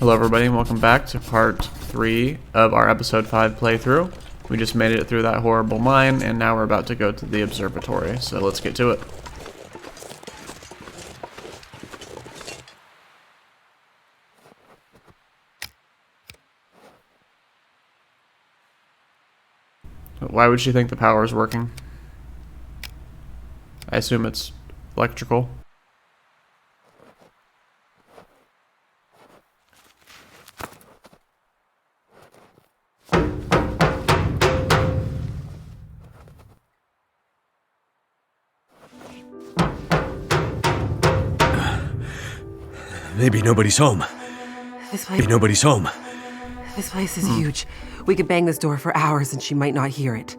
Hello everybody and welcome back to part 3 of our episode 5 playthrough. We just made it through that horrible mine and now we're about to go to the observatory, so let's get to it. Why would she think the power is working? I assume it's electrical. Maybe nobody's home. Maybe nobody's home. This place is huge. We could bang this door for hours and she might not hear it.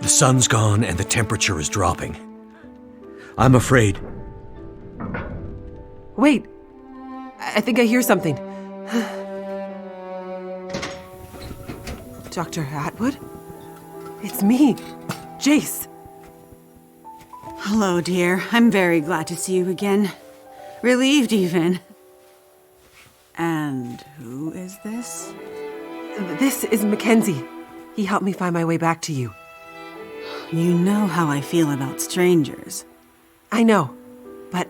The sun's gone and the temperature is dropping. I'm afraid. Wait! I think I hear something. Dr. Atwood? It's me, Jace. Hello, dear. I'm very glad to see you again. Relieved, even. And who is this? This is Mackenzie. He helped me find my way back to you. You know how I feel about strangers. I know, but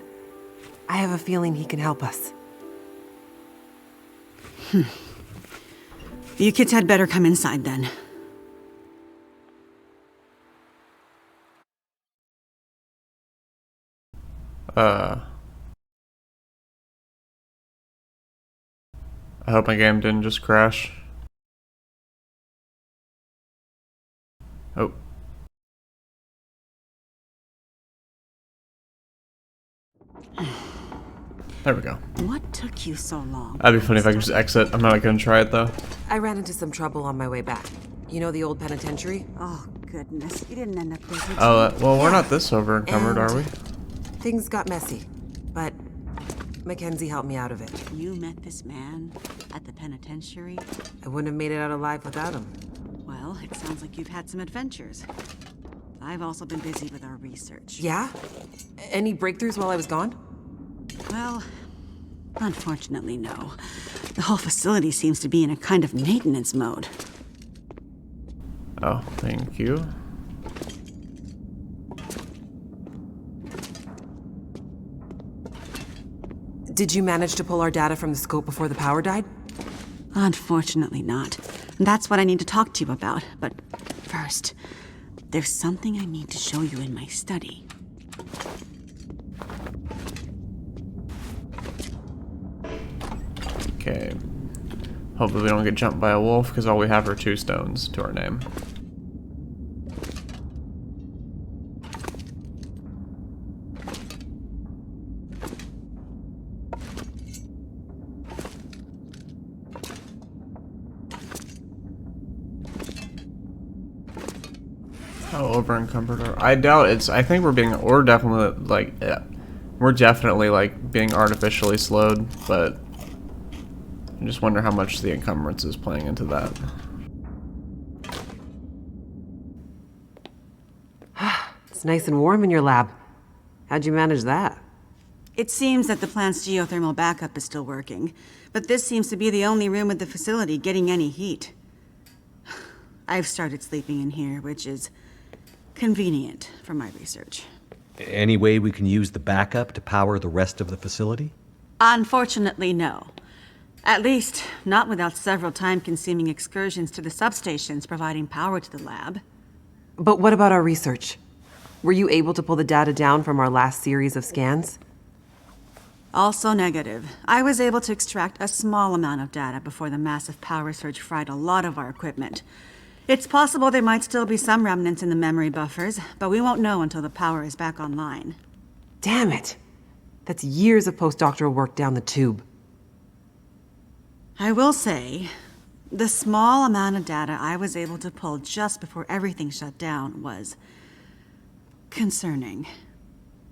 I have a feeling he can help us. You kids had better come inside, then. I hope my game didn't just crash. Oh. There we go. What took you so long? That'd be funny if I could just exit. I'm not gonna try it though. I ran into some trouble on my way back. You know the old penitentiary? Oh, goodness. You didn't end up there, did you? Oh, well, we're not this over encumbered, are we? Things got messy, but Mackenzie helped me out of it. You met this man at the penitentiary? I wouldn't have made it out alive without him. Well, it sounds like you've had some adventures. I've also been busy with our research. Yeah? Any breakthroughs while I was gone? Well, unfortunately, no. The whole facility seems to be in a kind of maintenance mode. Oh, thank you. Did you manage to pull our data from the scope before the power died? Unfortunately not. That's what I need to talk to you about. But first, there's something I need to show you in my study. Okay. Hopefully we don't get jumped by a wolf, because all we have are 2 stones to our name. How over encumbered are I doubt it's I think we're definitely like we're definitely like being artificially slowed, but I just wonder how much the encumbrance is playing into that. It's nice and warm in your lab. How'd you manage that? It seems that the plant's geothermal backup is still working, but this seems to be the only room at the facility getting any heat. I've started sleeping in here, which is convenient for my research. Any way we can use the backup to power the rest of the facility? Unfortunately, no. At least, not without several time-consuming excursions to the substations providing power to the lab. But what about our research? Were you able to pull the data down from our last series of scans? Also negative. I was able to extract a small amount of data before the massive power surge fried a lot of our equipment. It's possible there might still be some remnants in the memory buffers, but we won't know until the power is back online. Damn it! That's years of postdoctoral work down the tube. I will say, the small amount of data I was able to pull just before everything shut down was concerning.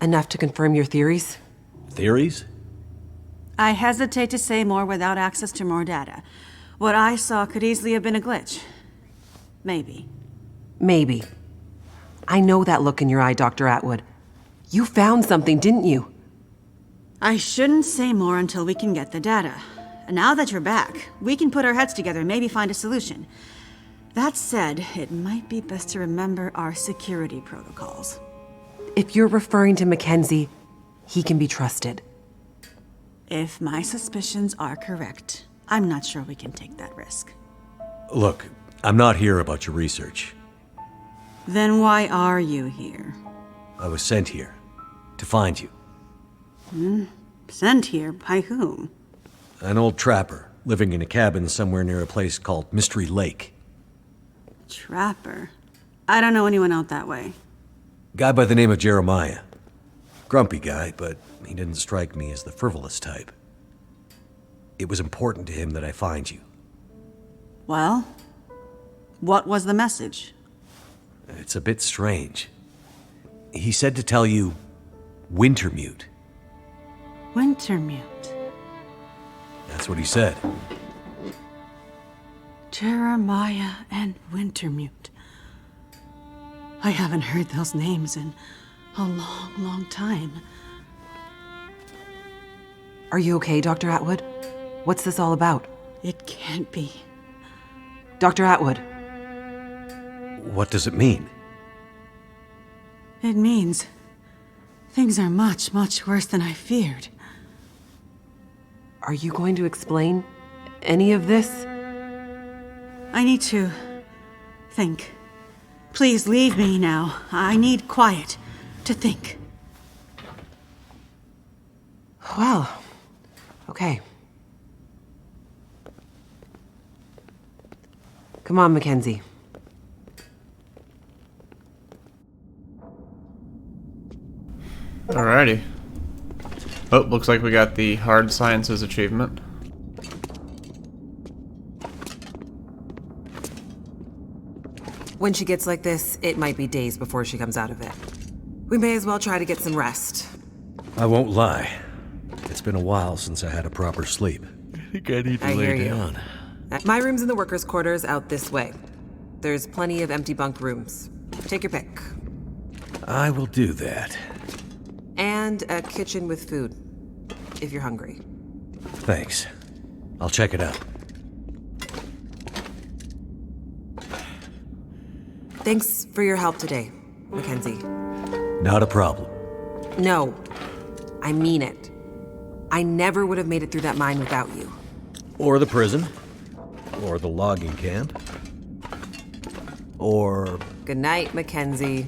Enough to confirm your theories? Theories? I hesitate to say more without access to more data. What I saw could easily have been a glitch. Maybe. Maybe. I know that look in your eye, Dr. Atwood. You found something, didn't you? I shouldn't say more until we can get the data. And now that you're back, we can put our heads together and maybe find a solution. That said, it might be best to remember our security protocols. If you're referring to Mackenzie, he can be trusted. If my suspicions are correct, I'm not sure we can take that risk. Look, I'm not here about your research. Then why are you here? I was sent here to find you. Sent here by whom? An old trapper living in a cabin somewhere near a place called Mystery Lake. Trapper? I don't know anyone out that way. Guy by the name of Jeremiah. Grumpy guy, but he didn't strike me as the frivolous type. It was important to him that I find you. Well, what was the message? It's a bit strange. He said to tell you, Wintermute. Wintermute. That's what he said. Jeremiah and Wintermute. I haven't heard those names in a long, long time. Are you okay, Dr. Atwood? What's this all about? It can't be. Dr. Atwood. What does it mean? It means things are much, much worse than I feared. Are you going to explain any of this? I need to think. Please leave me now. I need quiet to think. Well, okay. Come on, Mackenzie. Alrighty. Oh, looks like we got the hard sciences achievement. When she gets like this, it might be days before she comes out of it. We may as well try to get some rest. I won't lie. It's been a while since I had a proper sleep. I think I need to I hear lay you. down. My room's in the workers' quarters out this way. There's plenty of empty bunk rooms. Take your pick. I will do that. And a kitchen with food, if you're hungry. Thanks. I'll check it out. Thanks for your help today, Mackenzie. Not a problem. No, I mean it. I never would have made it through that mine without you. Or the prison. Or the logging camp. Or... Good night, Mackenzie.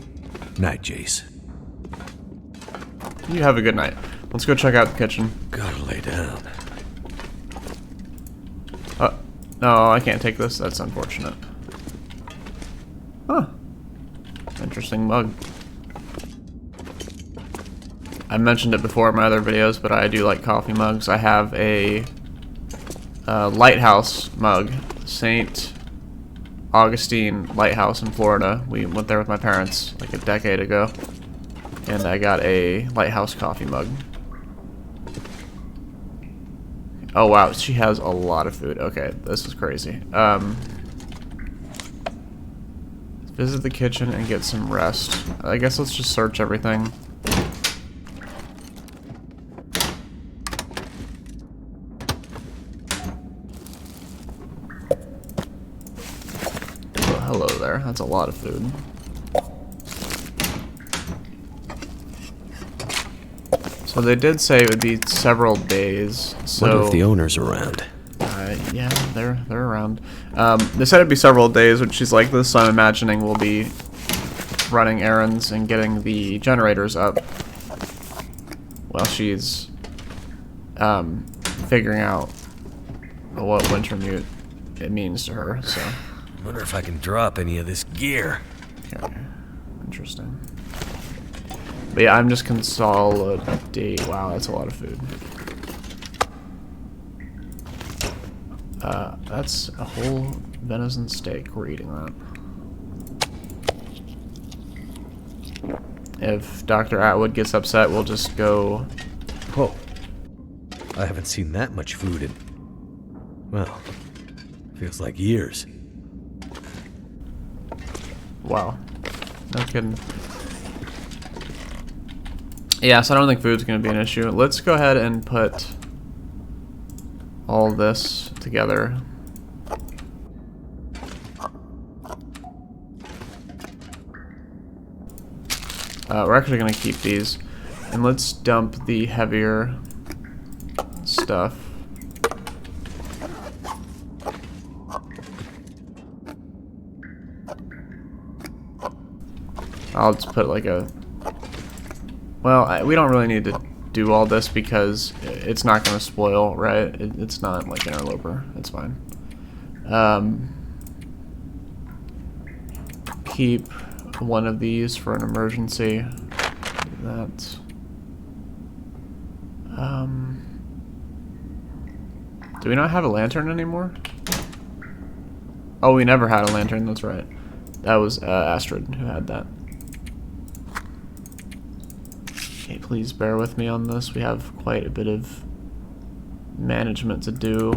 Night, Jace. You have a good night. Let's go check out the kitchen. Gotta lay down. No, I can't take this. That's unfortunate. Huh. Interesting mug. I mentioned it before in my other videos, but I do like coffee mugs. I have a lighthouse mug. St. Augustine Lighthouse in Florida. We went there with my parents like a decade ago. And I got a lighthouse coffee mug. Oh wow, she has a lot of food. Okay, this is crazy. Visit the kitchen and get some rest. I guess let's just search everything. Oh, hello there. That's a lot of food. So they did say it would be several days. So Wonder if the owner's around. yeah, they're around. They said it'd be several days, which is like this. So I'm imagining we'll be running errands and getting the generators up while she's figuring out what Wintermute it means to her. So Wonder if I can drop any of this gear. okay, interesting. But yeah, I'm just consolidating. Wow, that's a lot of food. That's a whole venison steak. We're eating that. If Dr. Atwood gets upset, we'll just go... Whoa. I haven't seen that much food in... well, feels like years. Wow. No kidding. Yeah, so I don't think food's going to be an issue. Let's go ahead and put all this together. We're actually going to keep these. And let's dump the heavier stuff. I'll just put like a... Well, we don't really need to do all this because it's not going to spoil, right? It's not like interloper. It's fine. Keep one of these for an emergency. Do that. Do we not have a lantern anymore? Oh, we never had a lantern. That's right. That was Astrid who had that. Okay, please bear with me on this. We have quite a bit of management to do.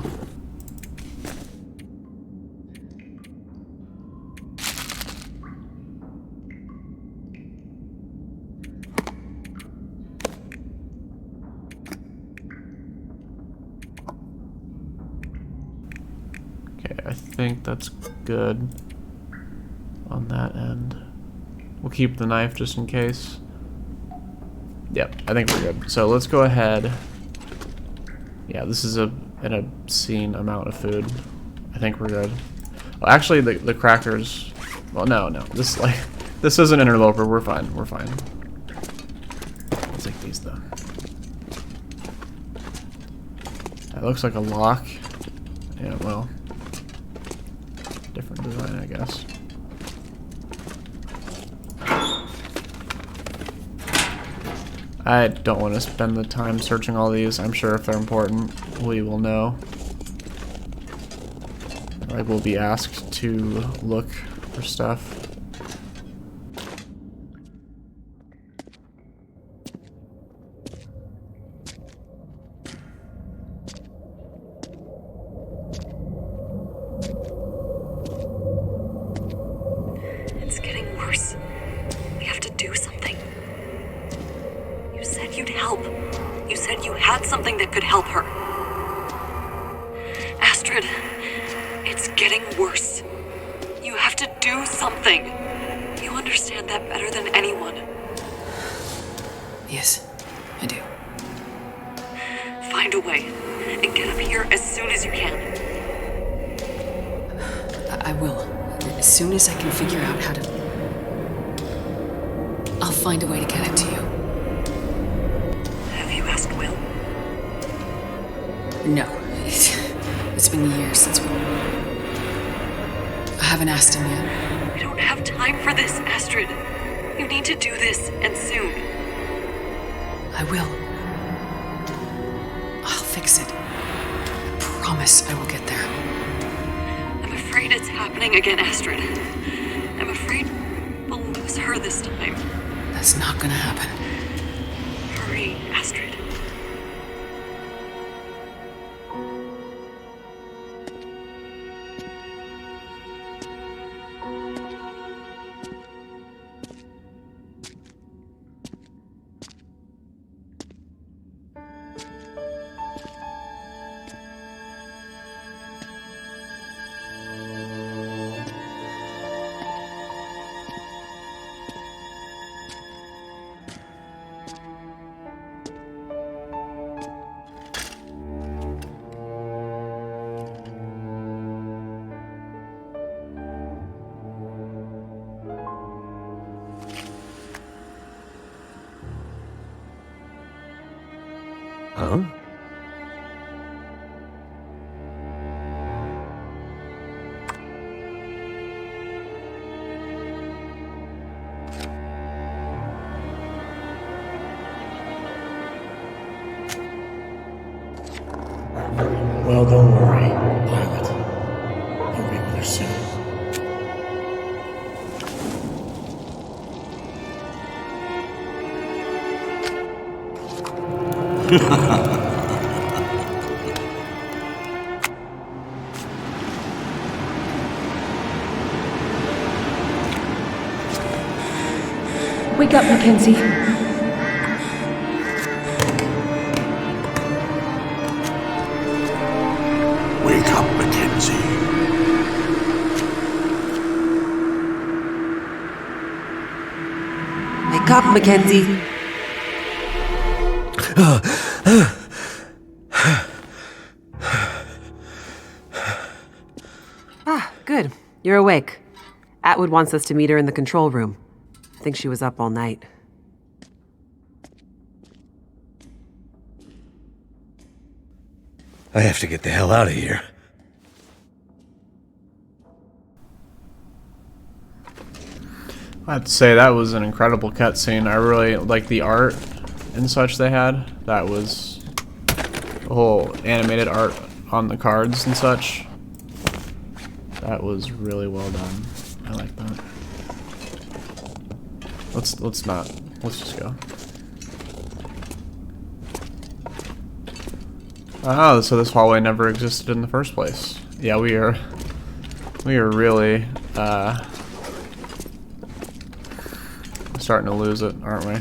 Okay, I think that's good on that end. We'll keep the knife just in case. Yep, I think we're good. So let's go ahead. Yeah, this is an obscene amount of food. I think we're good. Well, actually, the crackers. Well, no. This is an interloper. We're fine. We're fine. I'll take these though. That looks like a lock. Yeah, well, different design, I guess. I don't want to spend the time searching all these. I'm sure if they're important, we will know. I will be asked to look for stuff. It's getting worse. We have to do something. You said you'd help. You said you had something that could help her. Astrid, it's getting worse. You have to do something. You understand that better than anyone. Yes, I do. Find a way and get up here as soon as you can. I will. As soon as I can figure out how to... I'll find a way to get it to you. Have you asked Will? No. It's been years since we... I haven't asked him yet. We don't have time for this, Astrid. You need to do this, and soon. I will. I'll fix it. I promise I will get there. I'm afraid it's happening again, Astrid. I'm afraid we'll lose her this time. That's not gonna happen. Hurry, Astrid. Huh? Well, don't worry, Pilot. You'll be with her soon. Wake up, Mackenzie. up, Mackenzie. Good. You're awake. Atwood wants us to meet her in the control room. I think she was up all night. I have to get the hell out of here. I have to say, that was an incredible cutscene. I really like the art and such they had. That was the whole animated art on the cards and such. That was really well done. I like that. Let's just go. Oh, so this hallway never existed in the first place. Yeah, we are really starting to lose it, aren't we?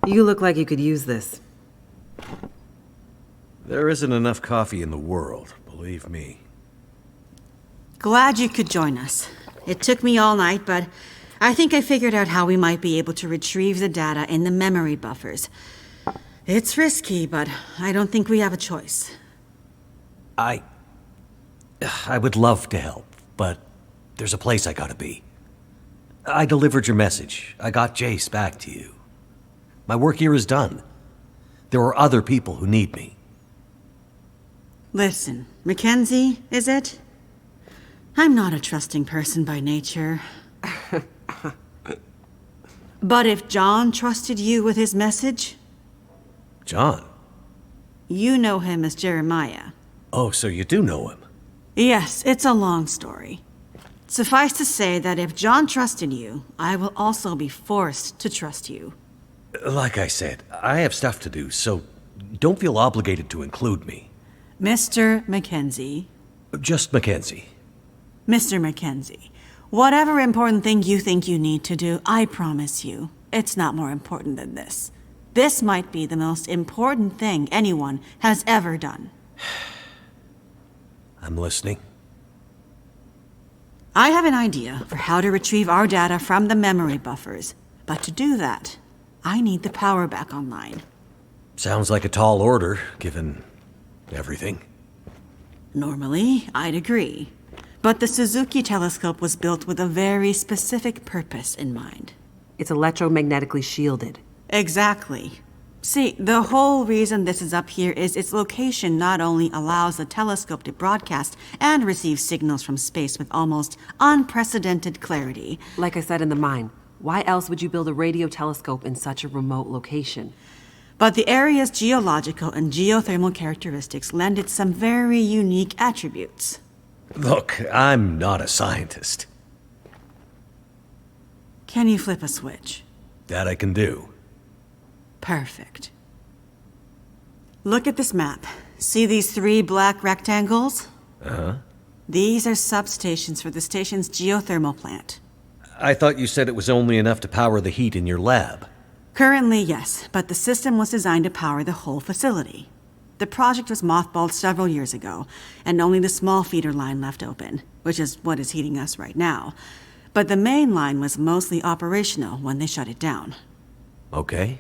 You look like you could use this. There isn't enough coffee in the world, believe me. Glad you could join us. It took me all night, but I think I figured out how we might be able to retrieve the data in the memory buffers. It's risky, but I don't think we have a choice. I would love to help, but there's a place I gotta be. I delivered your message. I got Jace back to you. My work here is done. There are other people who need me. Listen, Mackenzie, is it? I'm not a trusting person by nature. But if John trusted you with his message? John? You know him as Jeremiah. Oh, so you do know him? Yes, it's a long story. Suffice to say that if John trusted you, I will also be forced to trust you. Like I said, I have stuff to do, so don't feel obligated to include me. Mr. Mackenzie. Just Mackenzie. Mr. Mackenzie, whatever important thing you think you need to do, I promise you, it's not more important than this. This might be the most important thing anyone has ever done. I'm listening. I have an idea for how to retrieve our data from the memory buffers, but to do that, I need the power back online. Sounds like a tall order, given everything. Normally, I'd agree. But the Suzuki telescope was built with a very specific purpose in mind. It's electromagnetically shielded. Exactly. See, the whole reason this is up here is its location not only allows the telescope to broadcast and receive signals from space with almost unprecedented clarity. Like I said in the mine, why else would you build a radio telescope in such a remote location? But the area's geological and geothermal characteristics lend it some very unique attributes. Look, I'm not a scientist. Can you flip a switch? That I can do. Perfect. Look at this map. See these 3 black rectangles? Uh-huh. These are substations for the station's geothermal plant. I thought you said it was only enough to power the heat in your lab. Currently, yes, but the system was designed to power the whole facility. The project was mothballed several years ago, and only the small feeder line left open, which is what is heating us right now. But the main line was mostly operational when they shut it down. Okay.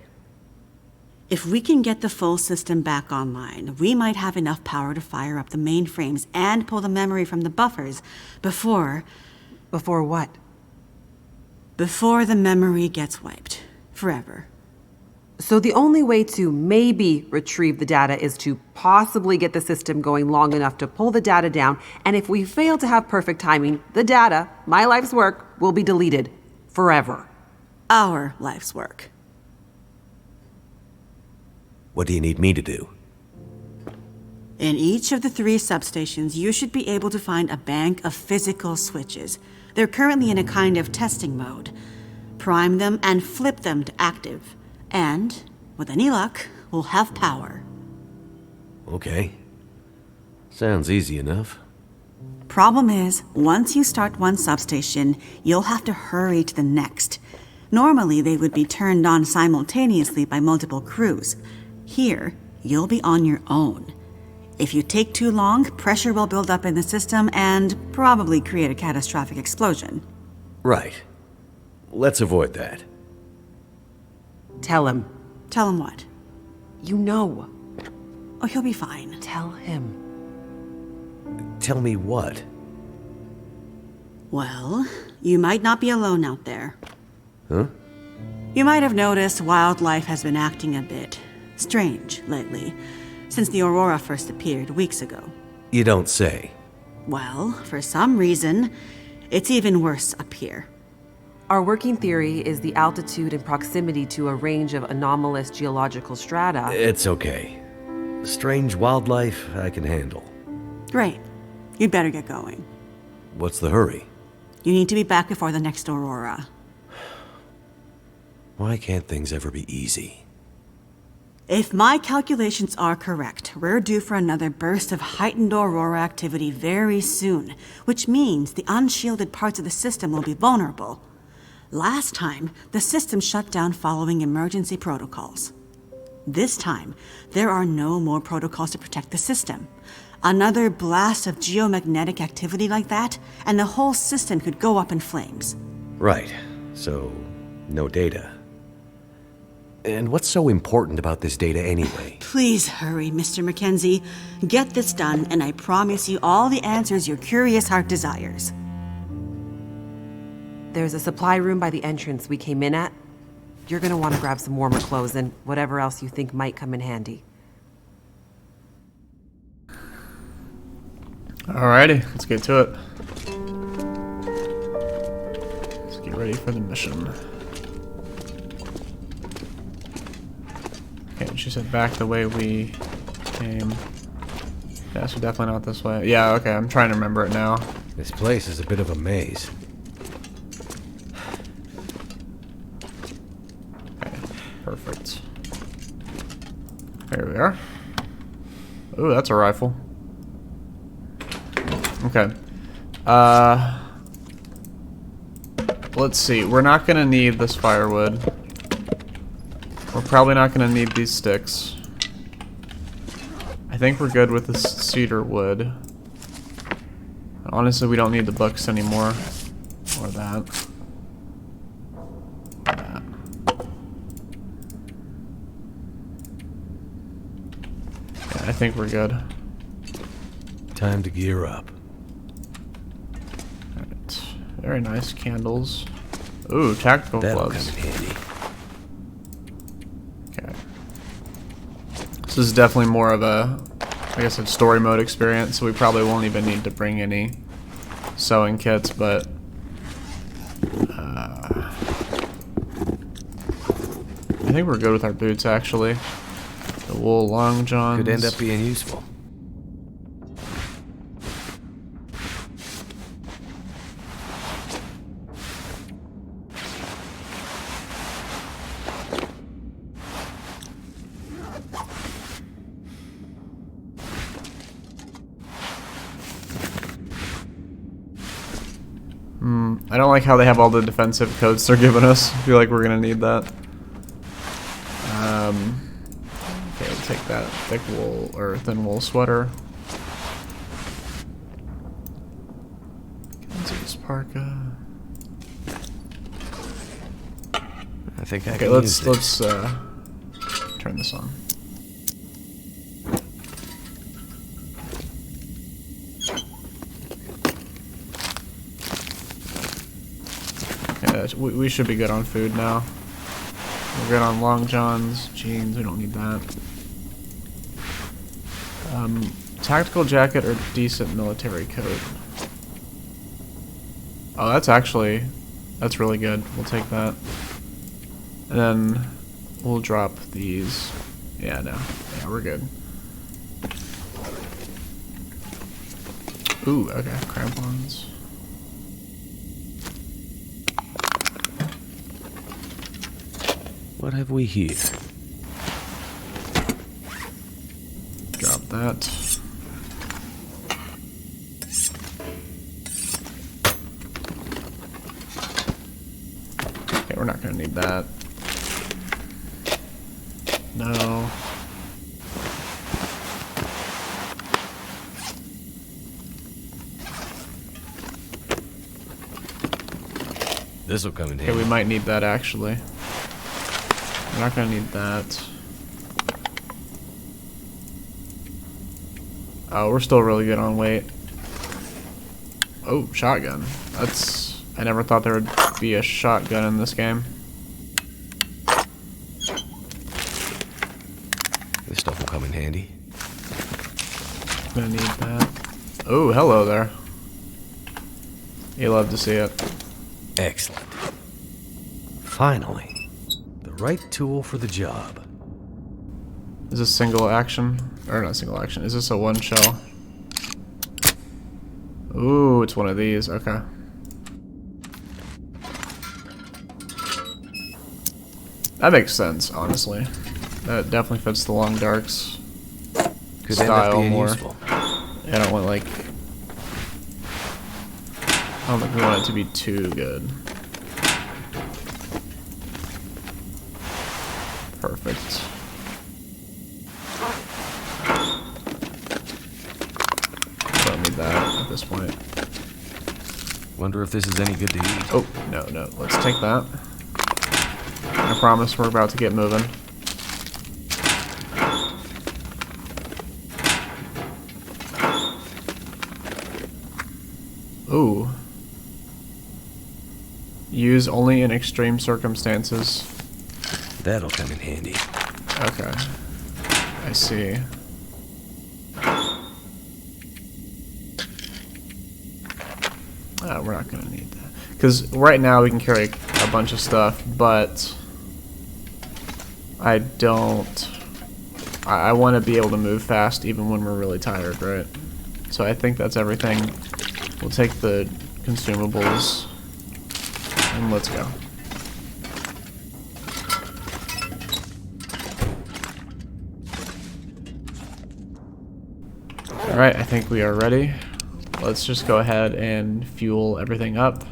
If we can get the full system back online, we might have enough power to fire up the mainframes and pull the memory from the buffers before... Before what? Before the memory gets wiped. Forever. So the only way to maybe retrieve the data is to possibly get the system going long enough to pull the data down, and if we fail to have perfect timing, the data, my life's work, will be deleted. Forever. Our life's work. What do you need me to do? In each of the 3 substations, you should be able to find a bank of physical switches. They're currently in a kind of testing mode. Prime them and flip them to active. And, with any luck, we'll have power. Okay. Sounds easy enough. Problem is, once you start one substation, you'll have to hurry to the next. Normally, they would be turned on simultaneously by multiple crews. Here, you'll be on your own. If you take too long, pressure will build up in the system and probably create a catastrophic explosion. Right. Let's avoid that. Tell him. Tell him what? You know. Oh, he'll be fine. Tell him. Tell me what? Well, you might not be alone out there. Huh? You might have noticed wildlife has been acting a bit strange lately, since the Aurora first appeared weeks ago. You don't say. Well, for some reason, it's even worse up here. Our working theory is the altitude and proximity to a range of anomalous geological strata. It's okay. Strange wildlife I can handle. Great. You'd better get going. What's the hurry? You need to be back before the next Aurora. Why can't things ever be easy? If my calculations are correct, we're due for another burst of heightened Aurora activity very soon, which means the unshielded parts of the system will be vulnerable. Last time, the system shut down following emergency protocols. This time, there are no more protocols to protect the system. Another blast of geomagnetic activity like that, and the whole system could go up in flames. Right. So, no data. And what's so important about this data anyway? Please hurry, Mr. Mackenzie. Get this done, and I promise you all the answers your curious heart desires. There's a supply room by the entrance we came in at. You're gonna want to grab some warmer clothes and whatever else you think might come in handy. Alrighty, let's get to it. Let's get ready for the mission. Okay, she said back the way we came. Yeah, so definitely not this way. Yeah, okay, I'm trying to remember it now. This place is a bit of a maze. Okay, perfect. There we are. Ooh, that's a rifle. Okay. Let's see. We're not gonna need this firewood. We're probably not gonna need these sticks. I think we're good with this cedar wood. Honestly, we don't need the books anymore. Or that. That. Yeah, I think we're good. Time to gear up. Alright. Very nice candles. Ooh, tactical That'll gloves. come in handy. Okay. This is definitely more of a, I guess, a story mode experience, so we probably won't even need to bring any sewing kits, but I think we're good with our boots, actually. The wool long johns. Could end up being useful. I don't like how they have all the defensive coats they're giving us. I feel like we're gonna need that. Okay, we'll take that thick wool or thin wool sweater. Kansas parka. I think I Okay, can let's use it. turn this on. Yeah, we should be good on food now. We're good on long johns, jeans. We don't need that. Tactical jacket or decent military coat. Oh, that's really good. We'll take that. And then we'll drop these. Yeah, no. Yeah, we're good. Ooh, okay. Crampons. What have we here? Drop that. Okay, we're not gonna need that. No. This'll come in Okay, handy. we might need that actually. We're not gonna need that. Oh, we're still really good on weight. Oh, shotgun. That's... I never thought there would be a shotgun in this game. This stuff will come in handy. Gonna need that. Oh, hello there. You love to see it. Excellent. Finally, the right tool for the job. Is this single action? Or not single action. Is this a one shell? Ooh, it's one of these. Okay. That makes sense, honestly. That definitely fits the long darks Could end up style being more. useful. I don't want like... I don't think we want it to be too good. Perfect. Don't need that at this point. Wonder if this is any good to eat. Oh, no, no. Let's take that. I promise we're about to get moving. Ooh. Use only in extreme circumstances. That'll come in handy. Okay. I see. We're not gonna need that. Because right now we can carry a bunch of stuff, but I don't... I want to be able to move fast even when we're really tired, right? So I think that's everything. We'll take the consumables and let's go. Alright, I think we are ready. Let's just go ahead and fuel everything up.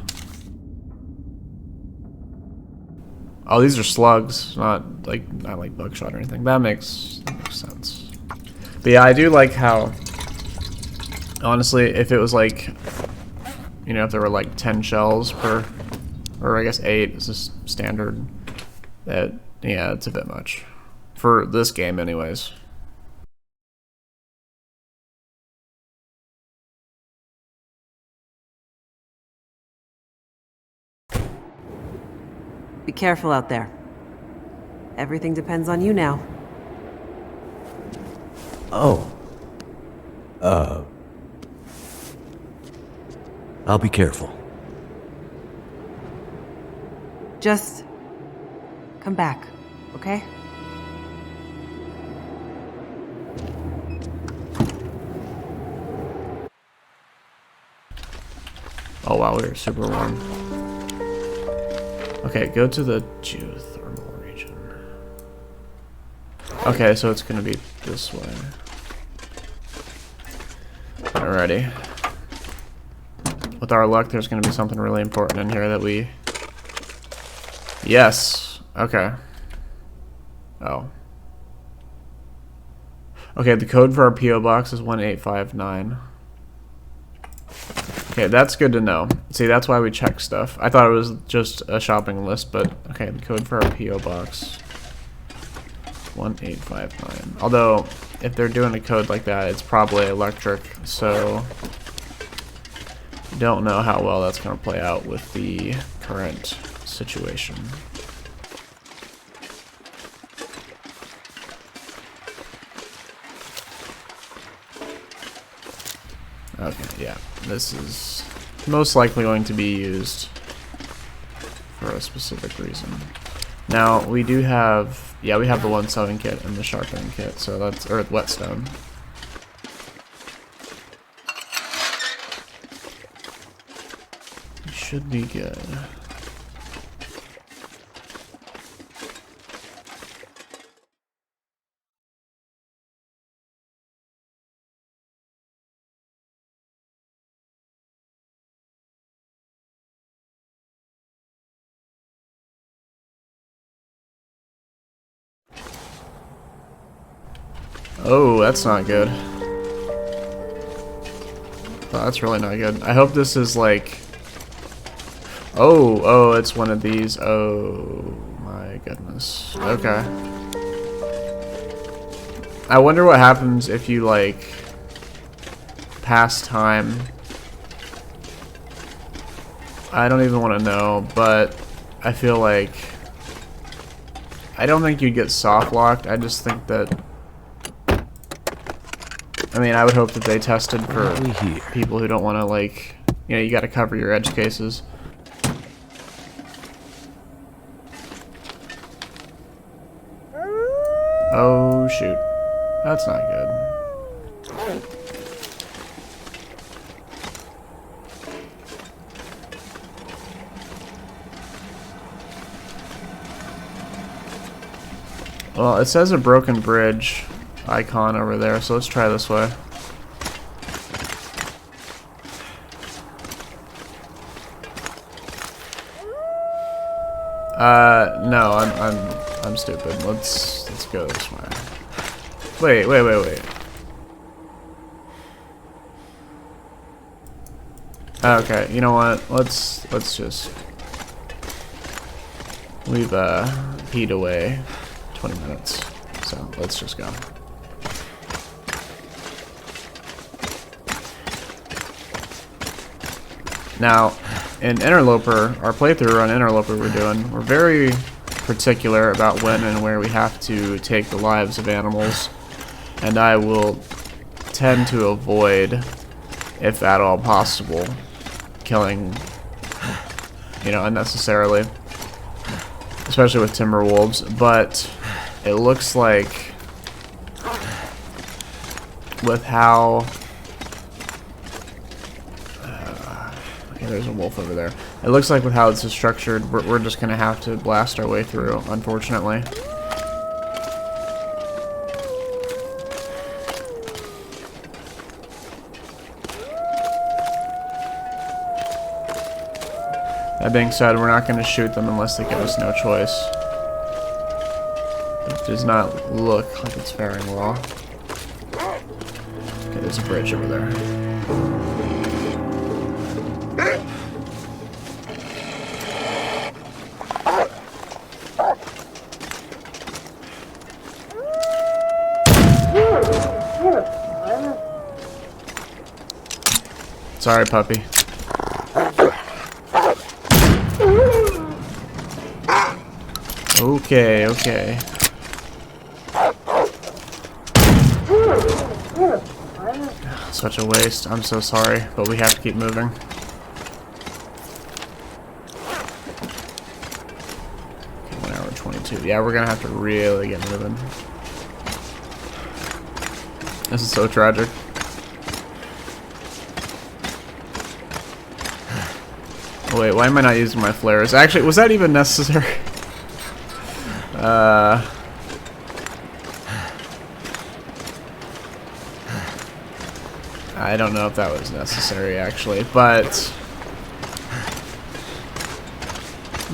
Oh, these are slugs, not like buckshot or anything. That makes sense. But yeah, I do like how, honestly, if it was like, you know, if there were like 10 shells per, or I guess 8 is just standard, that, yeah, it's a bit much. For this game anyways. Be careful out there. Everything depends on you now. Oh. I'll be careful. Just come back, okay? Oh wow, we're super warm. Okay, go to the geothermal region. Okay, so it's gonna be this way. Alrighty. With our luck, there's gonna be something really important in here that we... Yes! Okay. Oh. Okay, the code for our P.O. box is 1859. Okay, that's good to know. See, that's why we check stuff. I thought it was just a shopping list, but okay, the code for our P.O. box. 1859. Although, if they're doing a code like that, it's probably electric, so... Don't know how well that's going to play out with the current situation. Okay, yeah. This is most likely going to be used for a specific reason. Now, we do have... Yeah, we have the 1-7 kit and the sharpening kit, so that's... Or whetstone. We should be good. Oh, that's not good. Oh, that's really not good. I hope this is like... Oh, it's one of these. Oh my goodness. Okay. I wonder what happens if you like pass time. I don't even want to know, but I feel like I don't think you'd get soft locked. I just think that, I mean, I would hope that they tested for people who don't want to, like, you know, you got to cover your edge cases. Oh shoot, that's not good. Well, it says a broken bridge icon over there, so let's try this way. No, I'm stupid. Let's go this way. Wait. Okay, you know what? Let's just we've peed away 20 minutes, so let's just go. Now, in Interloper, our playthrough on Interloper we're very particular about when and where we have to take the lives of animals, and I will tend to avoid, if at all possible, killing, you know, unnecessarily, especially with timber wolves. But it looks like with how okay, there's a wolf over there. It looks like with how this is structured, we're just gonna have to blast our way through, unfortunately. That being said, we're not going to shoot them unless they give us no choice. It does not look like it's faring well. Okay, there's a bridge over there. Sorry, puppy. Okay. Such a waste. I'm so sorry, but we have to keep moving. Okay, 1 hour 22. Yeah, we're gonna have to really get moving. This is so tragic. Oh, wait, why am I not using my flares? Actually, was that even necessary? I don't know if that was necessary, actually, but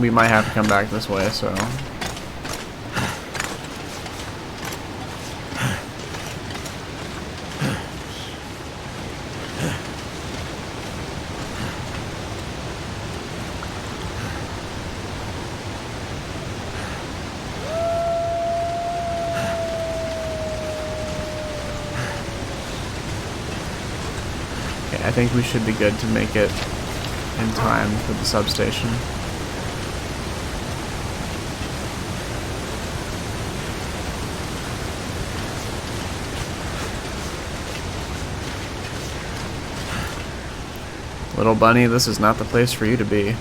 we might have to come back this way, so. I think we should be good to make it in time for the substation. Little bunny, this is not the place for you to be.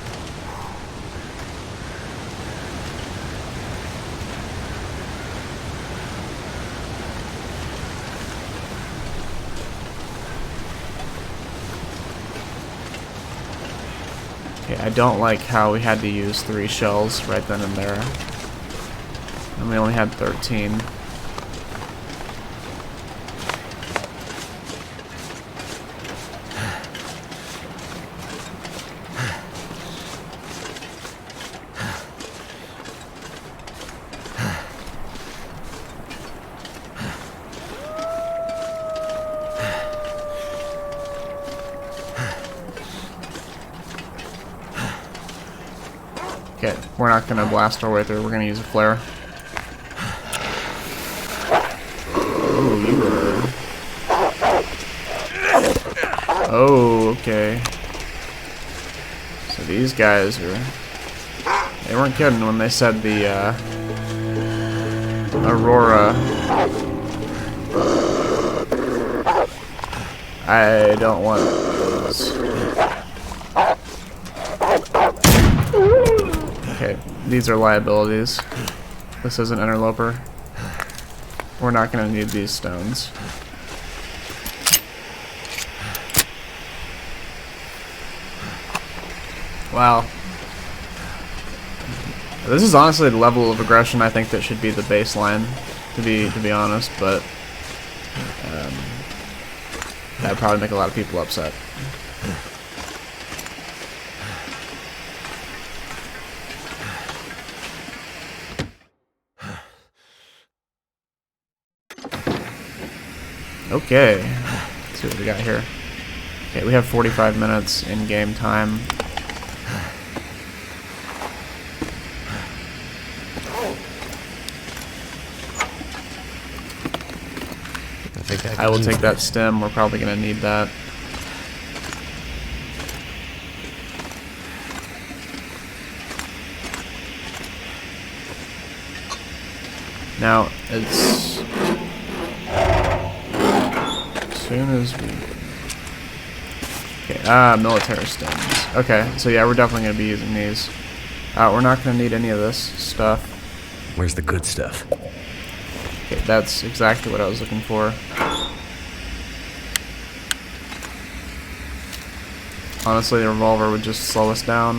I don't like how we had to use 3 shells right then and there. And we only had 13. Okay, we're not gonna blast our way through. We're gonna use a flare. Oh, you were. Oh, okay. So these guys are. They weren't kidding when they said the Aurora. I don't want those. Okay, these are liabilities. This is an interloper. We're not going to need these stones. Wow. This is honestly the level of aggression I think that should be the baseline, to be honest, but that would probably make a lot of people upset. Okay, let's see what we got here. Okay, we have 45 minutes in game time. I will take that stem. We're probably going to need that. Now, as soon as we... Okay, military stems. Okay, so yeah, we're definitely going to be using these. We're not going to need any of this stuff. Where's the good stuff? Okay, that's exactly what I was looking for. Honestly, the revolver would just slow us down.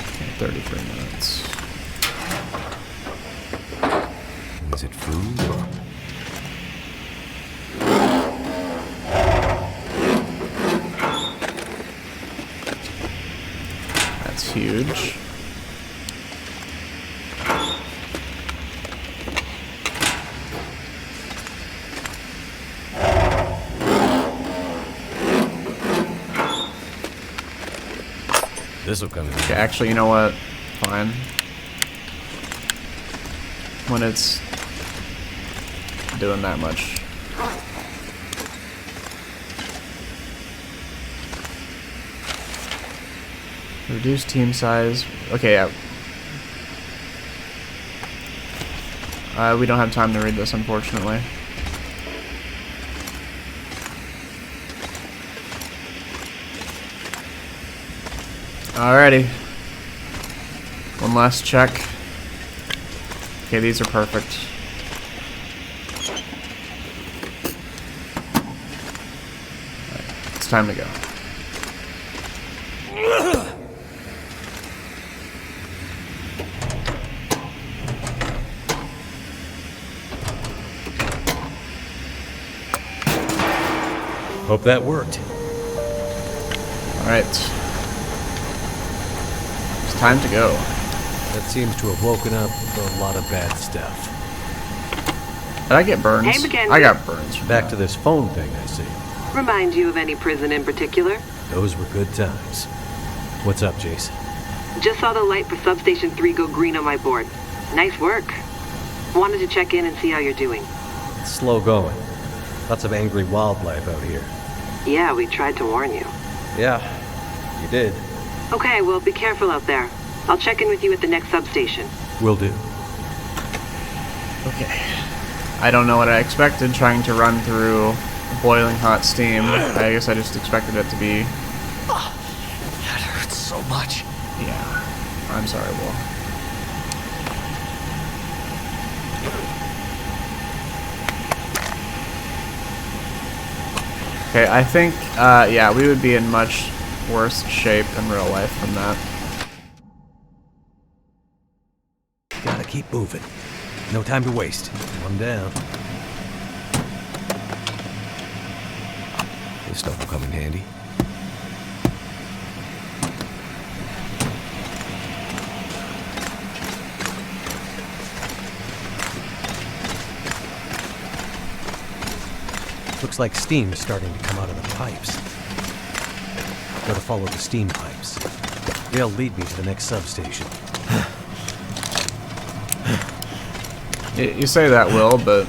Okay, 33 minutes. Is it food or... That's huge. This'll come in. Okay, actually, you know what? Fine. When it's doing that much. Reduce team size. Okay, yeah. We don't have time to read this, unfortunately. Alrighty. One last check. Okay, these are perfect. Right, it's time to go. Hope that worked. Alright. It's time to go. That seems to have woken up a lot of bad stuff. Did I get burns? Hey, Mackenzie. I got burns. From Back that. to this phone thing, I see. Remind you of any prison in particular? Those were good times. What's up, Jason? Just saw the light for substation 3 go green on my board. Nice work. Wanted to check in and see how you're doing. It's slow going. Lots of angry wildlife out here. Yeah, we tried to warn you. Yeah, you did. Okay, well, be careful out there. I'll check in with you at the next substation. Will do. Okay. I don't know what I expected trying to run through boiling hot steam. I guess I just expected it to be... That hurts so much. Yeah. I'm sorry, Will. Okay, I think, yeah, we would be in much worse shape in real life from that. Gotta keep moving. No time to waste. One down. This stuff will come in handy. Looks like steam's starting to come out of the pipes. Gotta follow the steam pipes. They'll lead me to the next substation. You say that, Will, but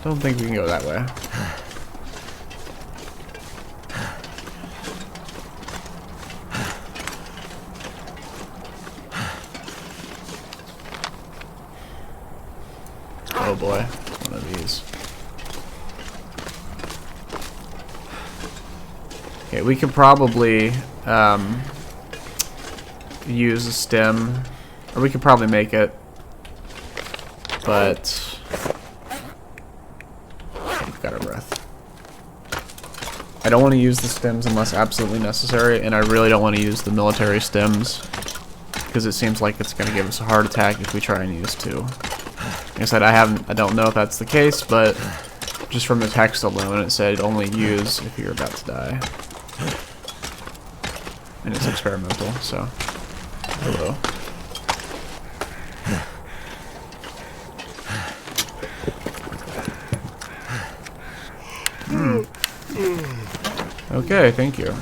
don't think we can go that way. Oh boy, one of these. Okay, we could probably use a stem, or we could probably make it, but we've got our breath. I don't want to use the stems unless absolutely necessary, and I really don't want to use the military stems because it seems like it's going to give us a heart attack if we try and use two. Like I said, I don't know if that's the case, but just from the text alone, it said only use if you're about to die. And it's experimental, so hello. Okay, thank you.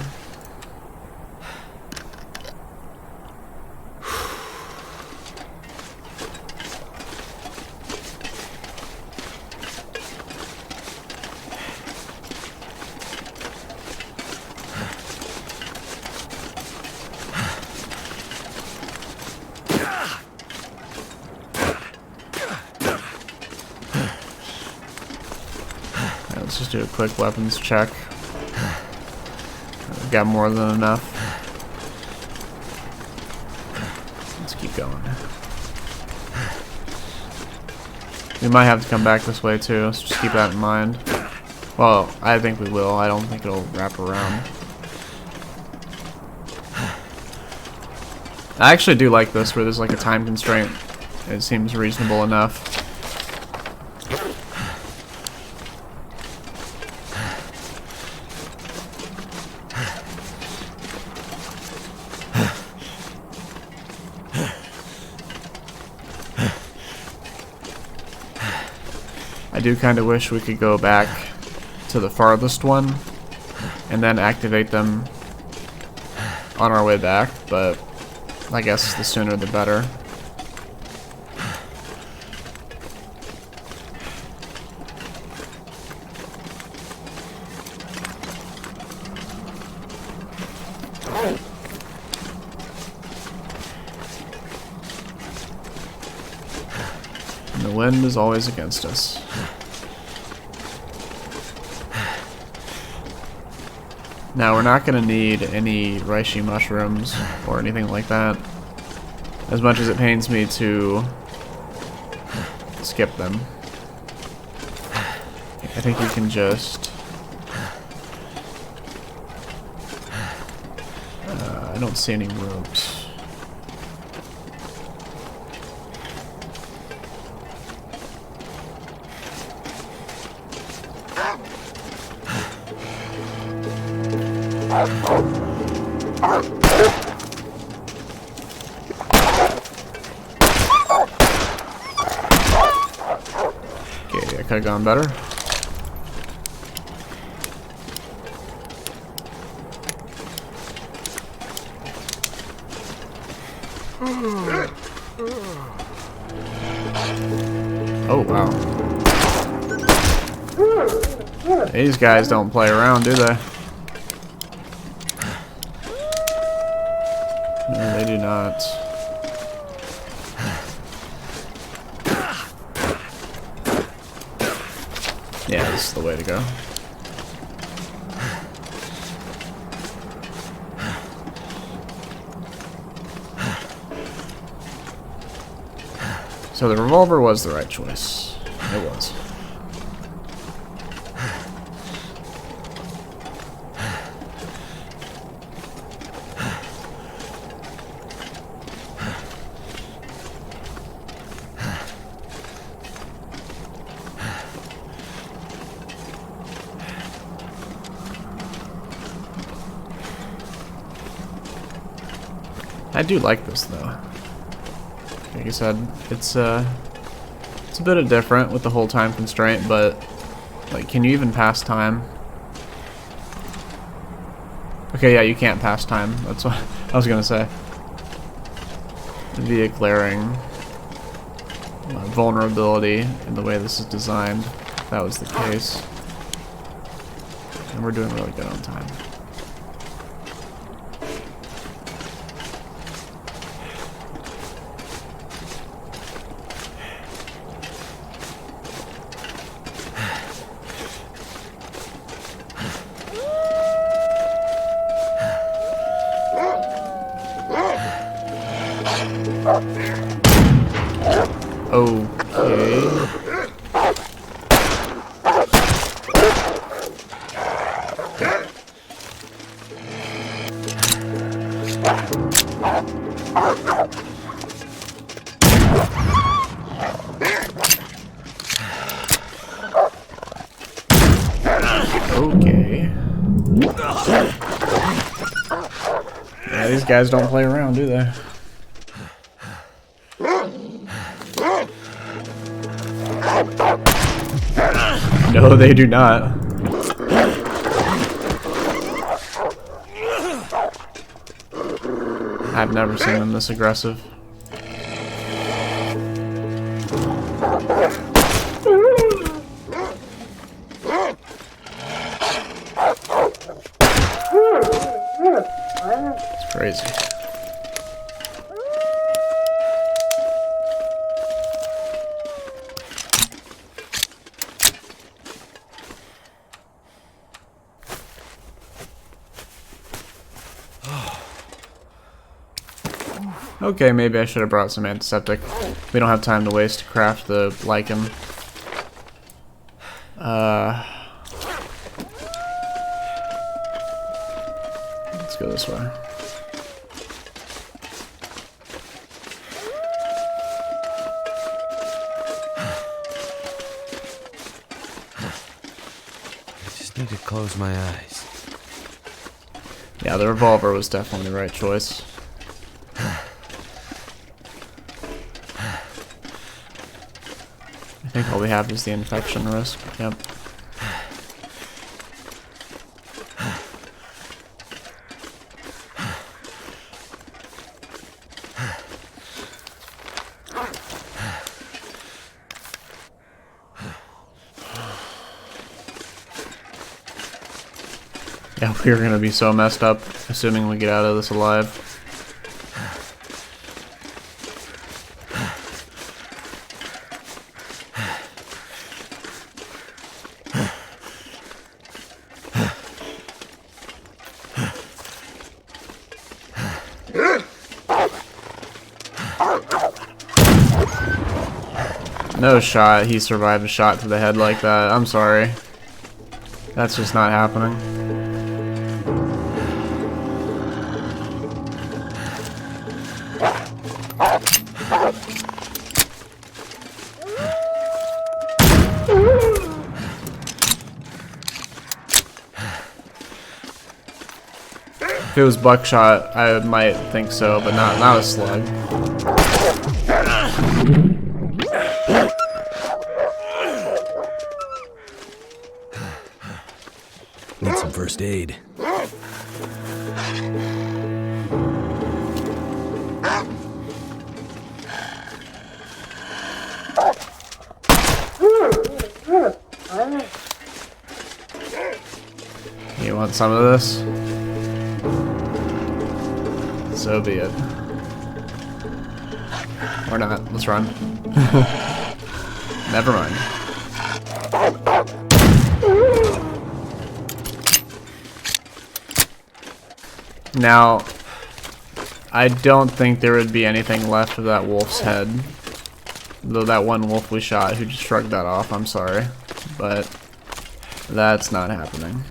Let's just do a quick weapons check. We've got more than enough. Let's keep going. We might have to come back this way too, so just keep that in mind. Well, I think we will. I don't think it'll wrap around. I actually do like this where there's like a time constraint. It seems reasonable enough. I do kind of wish we could go back to the farthest one and then activate them on our way back, but I guess the sooner the better. And the wind is always against us. Now, we're not going to need any reishi mushrooms or anything like that, as much as it pains me to skip them. I think we can just... I don't see any ropes. Okay, that could have gone better. Oh, wow. These guys don't play around, do they? No, they do not. Yeah, this is the way to go. So the revolver was the right choice. It was. I do like this though. Like I said, it's It's a bit different with the whole time constraint, but like, can you even pass time? Okay, yeah, you can't pass time. That's what I was gonna say. Via glaring vulnerability in the way this is designed. If that was the case. And we're doing really good on time. Okay. Okay. Yeah, these guys don't play around, do they? No, they do not. I've never seen them this aggressive. It's crazy. Okay, maybe I should have brought some antiseptic. We don't have time to waste to craft the lichen. Let's go this way. I just need to close my eyes. Yeah, the revolver was definitely the right choice. I think all we have is the infection risk. Yep. Yeah, we're gonna be so messed up, assuming we get out of this alive. No shot, he survived a shot to the head like that. I'm sorry. That's just not happening. If it was buckshot, I might think so, but not a slug. Need some first aid. You want some of this? So be it. Or not. Let's run. Never mind. Now, I don't think there would be anything left of that wolf's head. Though that one wolf we shot who just shrugged that off, I'm sorry. But that's not happening.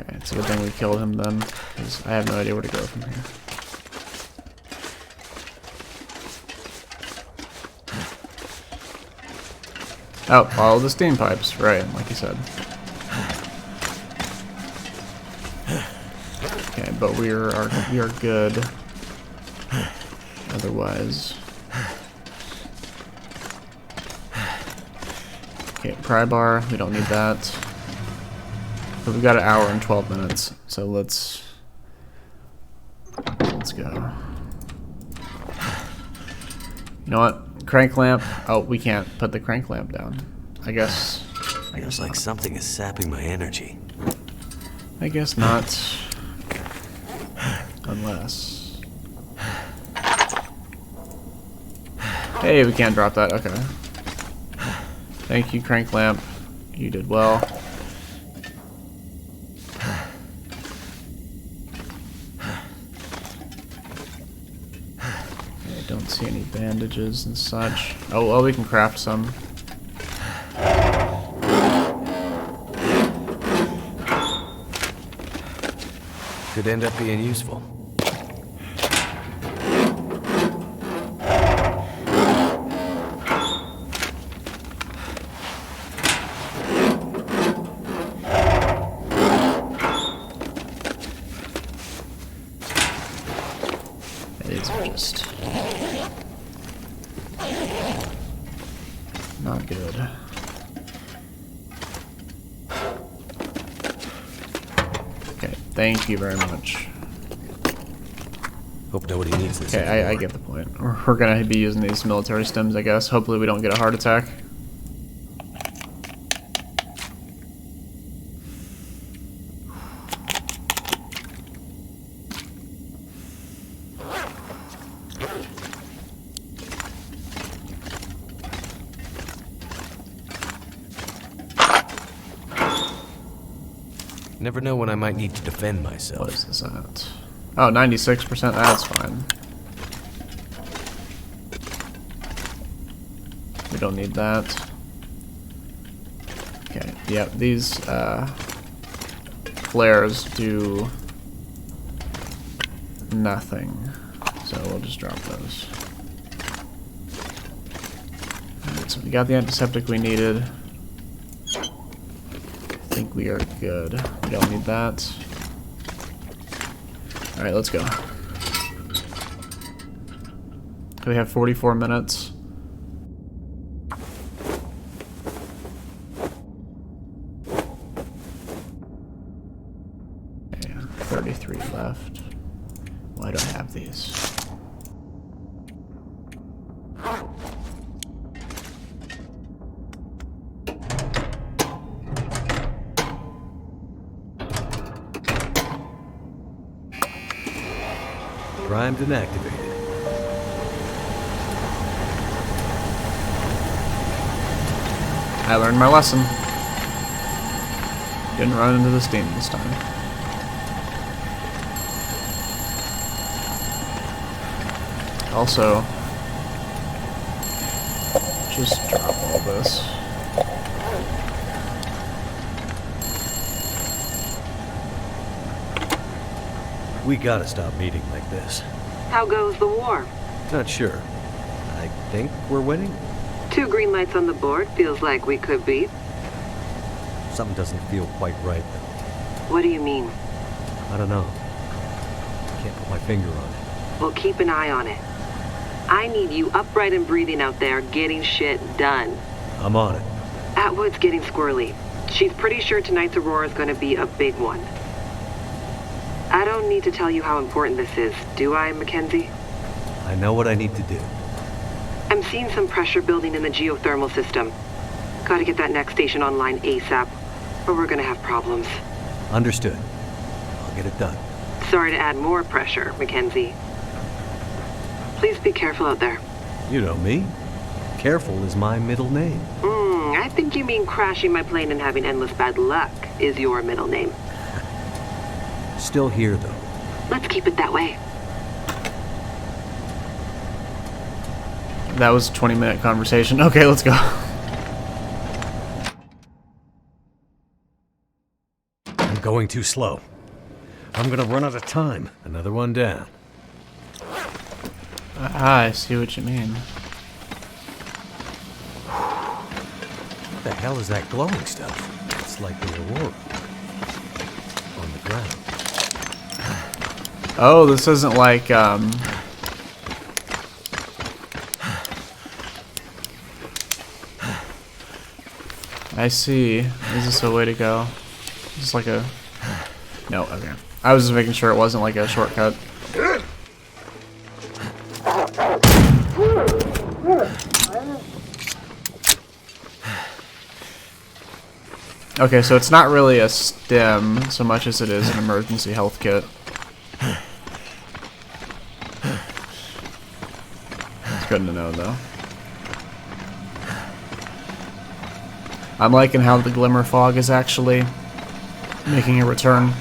Okay, it's a good thing we killed him then, because I have no idea where to go from here. Oh, follow the steam pipes, right, like you said. Okay, but we are good. Otherwise, Okay, pry bar. We don't need that. But we've got an hour and 12 minutes, so let's go. You know what? Crank lamp. Oh, we can't put the crank lamp down. I guess Feels like not. something is sapping my energy. I guess not. Unless. Hey, we can't drop that. Okay. Thank you, crank lamp. You did well. I don't see any bandages and such. Oh, well, we can craft some. Could end up being useful. These are just not good. Okay, thank you very much. Hope nobody needs this. Okay, I get the point. We're gonna be using these military stims, I guess. Hopefully we don't get a heart attack. Never know when I might need to defend myself. What is this at? Oh, 96%, that's fine. We don't need that. Okay, yep, these flares do nothing. So we'll just drop those. Alright, so we got the antiseptic we needed. I think we are good. We don't need that. Alright, let's go. We have 44 minutes. Okay, 33 left. Why do I have these? Primed and activated. I learned my lesson. Didn't run into the steam this time. Also, just drop all this. We gotta stop meeting like this. How goes the war? Not sure. I think we're winning. 2 green lights on the board. Feels like we could be. Something doesn't feel quite right, though. What do you mean? I don't know. Can't put my finger on it. Well, keep an eye on it. I need you upright and breathing out there, getting shit done. I'm on it. Atwood's getting squirrely. She's pretty sure tonight's Aurora is going to be a big one. I don't need to tell you how important this is, do I, Mackenzie? I know what I need to do. I'm seeing some pressure building in the geothermal system. Gotta get that next station online ASAP, or we're gonna have problems. Understood. I'll get it done. Sorry to add more pressure, Mackenzie. Please be careful out there. You know me. Careful is my middle name. I think you mean crashing my plane and having endless bad luck is your middle name. Still here, though. Let's keep it that way. That was a 20-minute conversation. Okay, let's go. I'm going too slow. I'm gonna run out of time. Another one down. Ah, I see what you mean. What the hell is that glowing stuff? It's like the Aurora. On the ground. Oh, this isn't like, I see. Is this a way to go? Is this like a... No, okay. I was just making sure it wasn't like a shortcut. Okay, so it's not really a stim so much as it is an emergency health kit. It's good to know, though. I'm liking how the glimmer fog is actually making a return.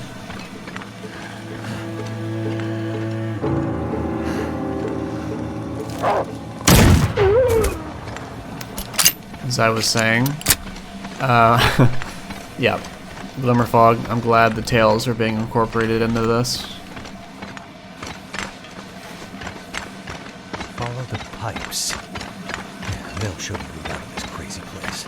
As I was saying, yeah, glimmer fog. I'm glad the tails are being incorporated into this. Follow the pipes. Yeah, they'll show you around this crazy place.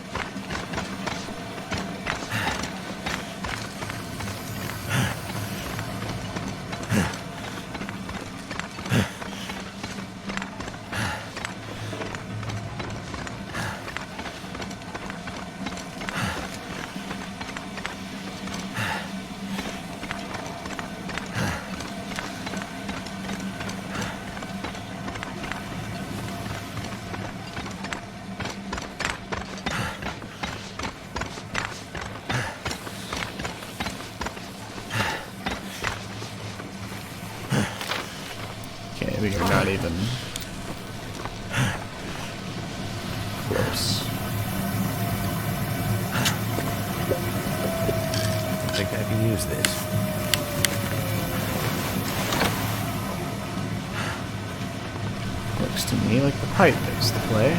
Okay, we are not even close. I think I can use this. Looks to me like the pipe is the play.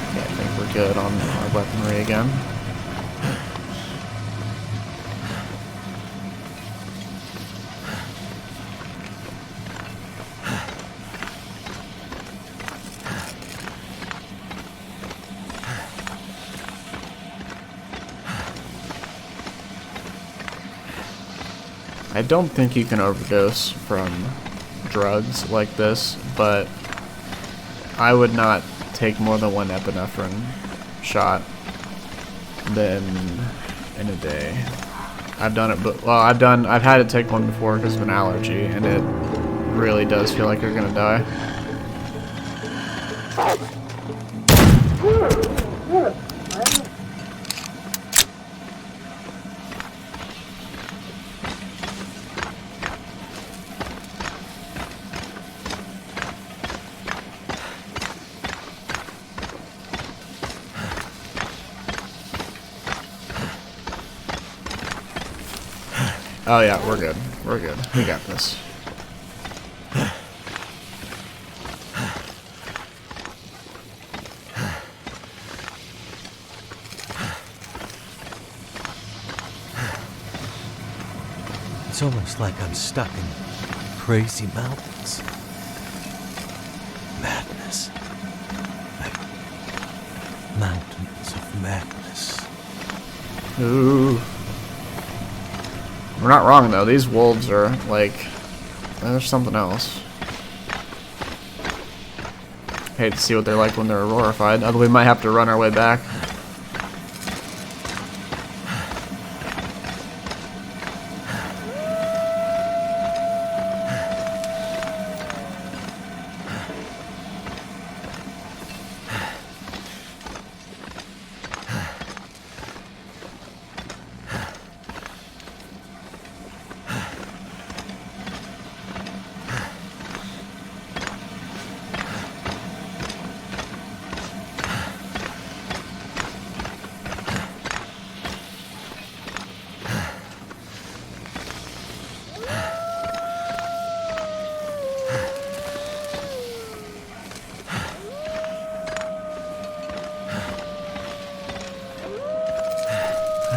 Okay, I think we're good on our weaponry again. I don't think you can overdose from drugs like this, but I would not take more than one epinephrine shot than in a day. I've done it, but well, I've had to take one before because of an allergy, and it really does feel like you're gonna die. Oh yeah, we're good. We're good. We got this. It's almost like I'm stuck in crazy mountains. Madness. Like mountains of madness. Ooh. We're not wrong though, these wolves are like, there's something else. Hate to see what they're like when they're aurorified, although we might have to run our way back.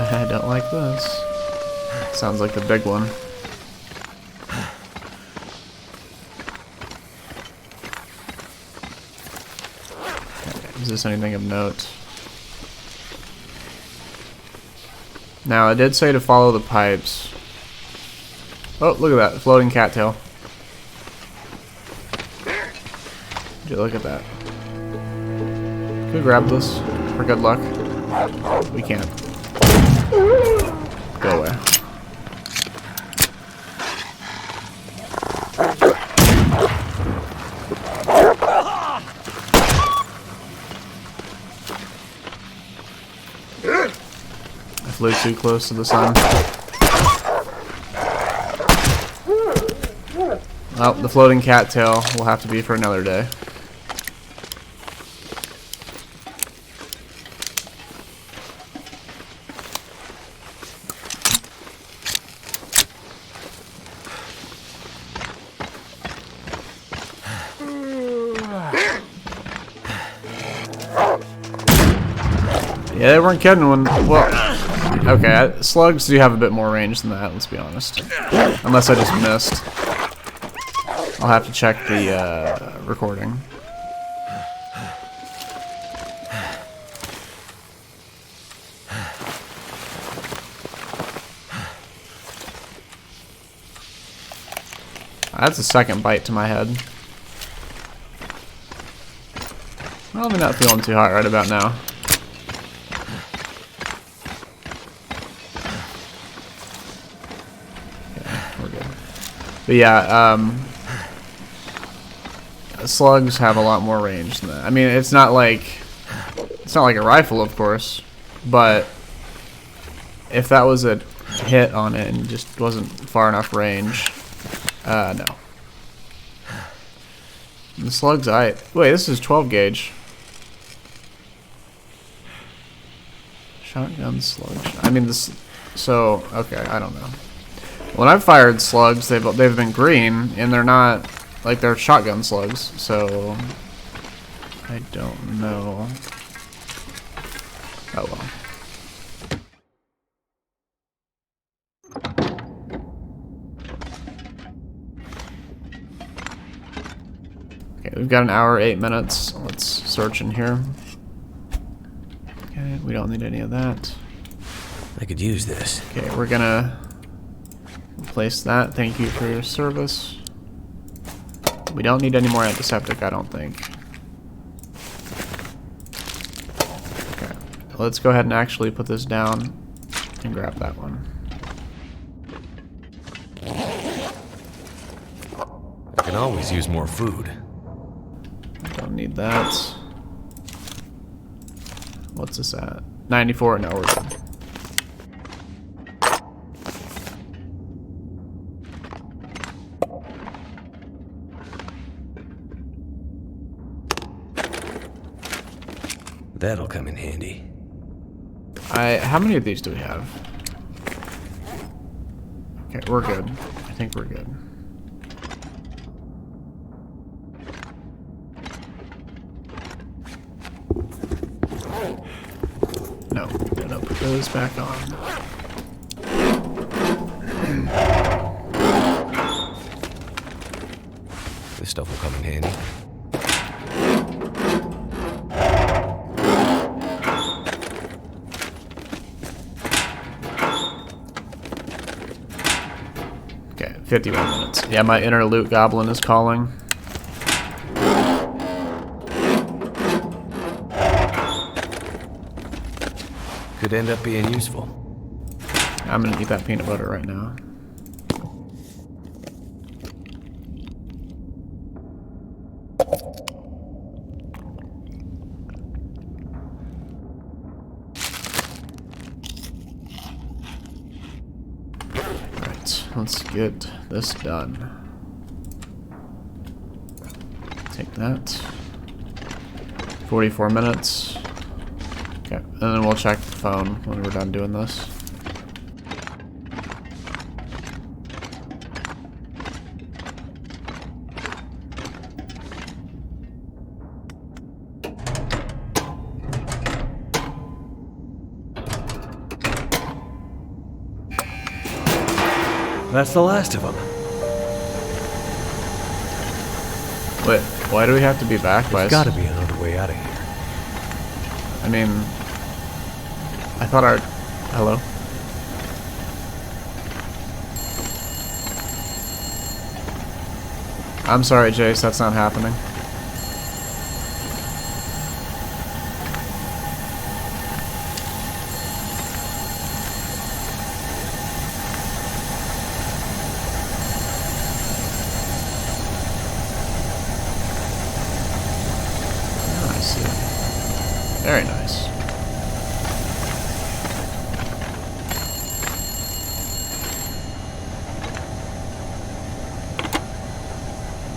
I don't like this. Sounds like the big one. Okay, is this anything of note? Now, I did say to follow the pipes. Oh, look at that, floating cattail. Dude, look at that. Can we grab this for good luck? We can't. Go away. I flew too close to the sun. Well, the floating cattail will have to be for another day. Yeah, they weren't kidding when, well, okay, slugs do have a bit more range than that, let's be honest. Unless I just missed. I'll have to check the recording. That's a second bite to my head. Well, I'm not feeling too hot right about now. But yeah, slugs have a lot more range than that. I mean, it's not like a rifle, of course, but if that was a hit on it and just wasn't far enough range, no. And the slugs, wait, this is 12 gauge. Shotgun slugs. I mean, this. So okay, I don't know. When I've fired slugs, they've been green, and they're not, like, they're shotgun slugs, so I don't know. Oh well. Okay, we've got an hour, 8 minutes. Let's search in here. Okay, we don't need any of that. I could use this. Okay, we're gonna replace that. Thank you for your service. We don't need any more antiseptic, I don't think. Okay, let's go ahead and actually put this down and grab that one. I can always use more food. Don't need that. What's this at? 94? No, we're good. That'll come in handy. How many of these do we have? Okay, we're good. I think we're good. No, put those back on. This stuff will come in handy. Okay, 51 minutes. Yeah, my inner loot goblin is calling. Could end up being useful. I'm gonna eat that peanut butter right now. Right, let's get this done. Take that. 44 minutes. Okay, and then we'll check the phone when we're done doing this. That's the last of them. Wait, why do we have to be back by? There's gotta be another way out of here. I mean, I thought our... Hello? I'm sorry, Jace, that's not happening. Very nice.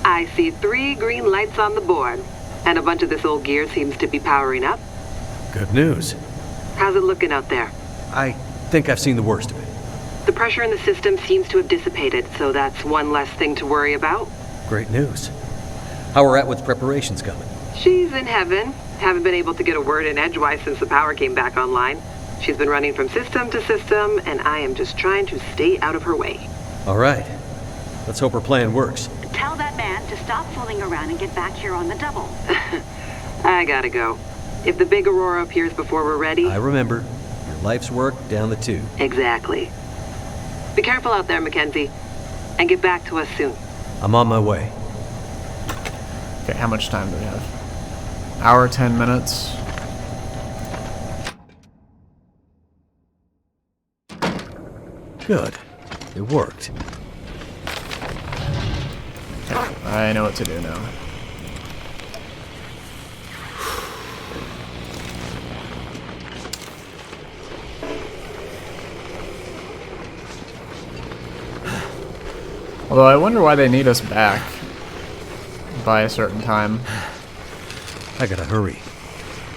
I see 3 green lights on the board, and a bunch of this old gear seems to be powering up. Good news. How's it looking out there? I think I've seen the worst of it. The pressure in the system seems to have dissipated, so that's one less thing to worry about. Great news. How are Atwood's preparations coming? She's in heaven. Haven't been able to get a word in edgewise since the power came back online. She's been running from system to system, and I am just trying to stay out of her way. All right. Let's hope her plan works. Tell that man to stop fooling around and get back here on the double. I gotta go. If the big Aurora appears before we're ready... I remember. Your life's work down the tube. Exactly. Be careful out there, Mackenzie. And get back to us soon. I'm on my way. Okay, how much time do we have? Hour, 10 minutes. Good. It worked. Okay, I know what to do now. Although I wonder why they need us back by a certain time. I gotta hurry.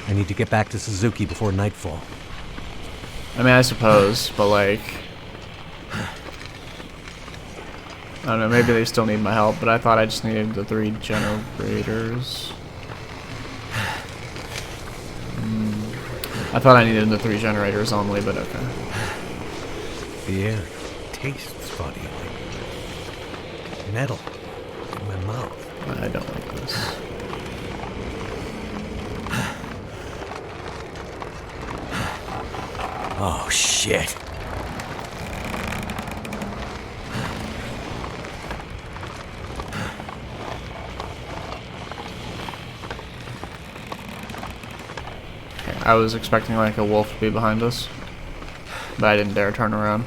I need to get back to Suzuki before nightfall. I mean, I suppose, but like... I don't know, maybe they still need my help, but I thought I just needed the 3 generators. I thought I needed the 3 generators only, but okay. The air tastes funny. Like metal in my mouth. I don't like this. Oh, shit. Okay, I was expecting like a wolf to be behind us, but I didn't dare turn around.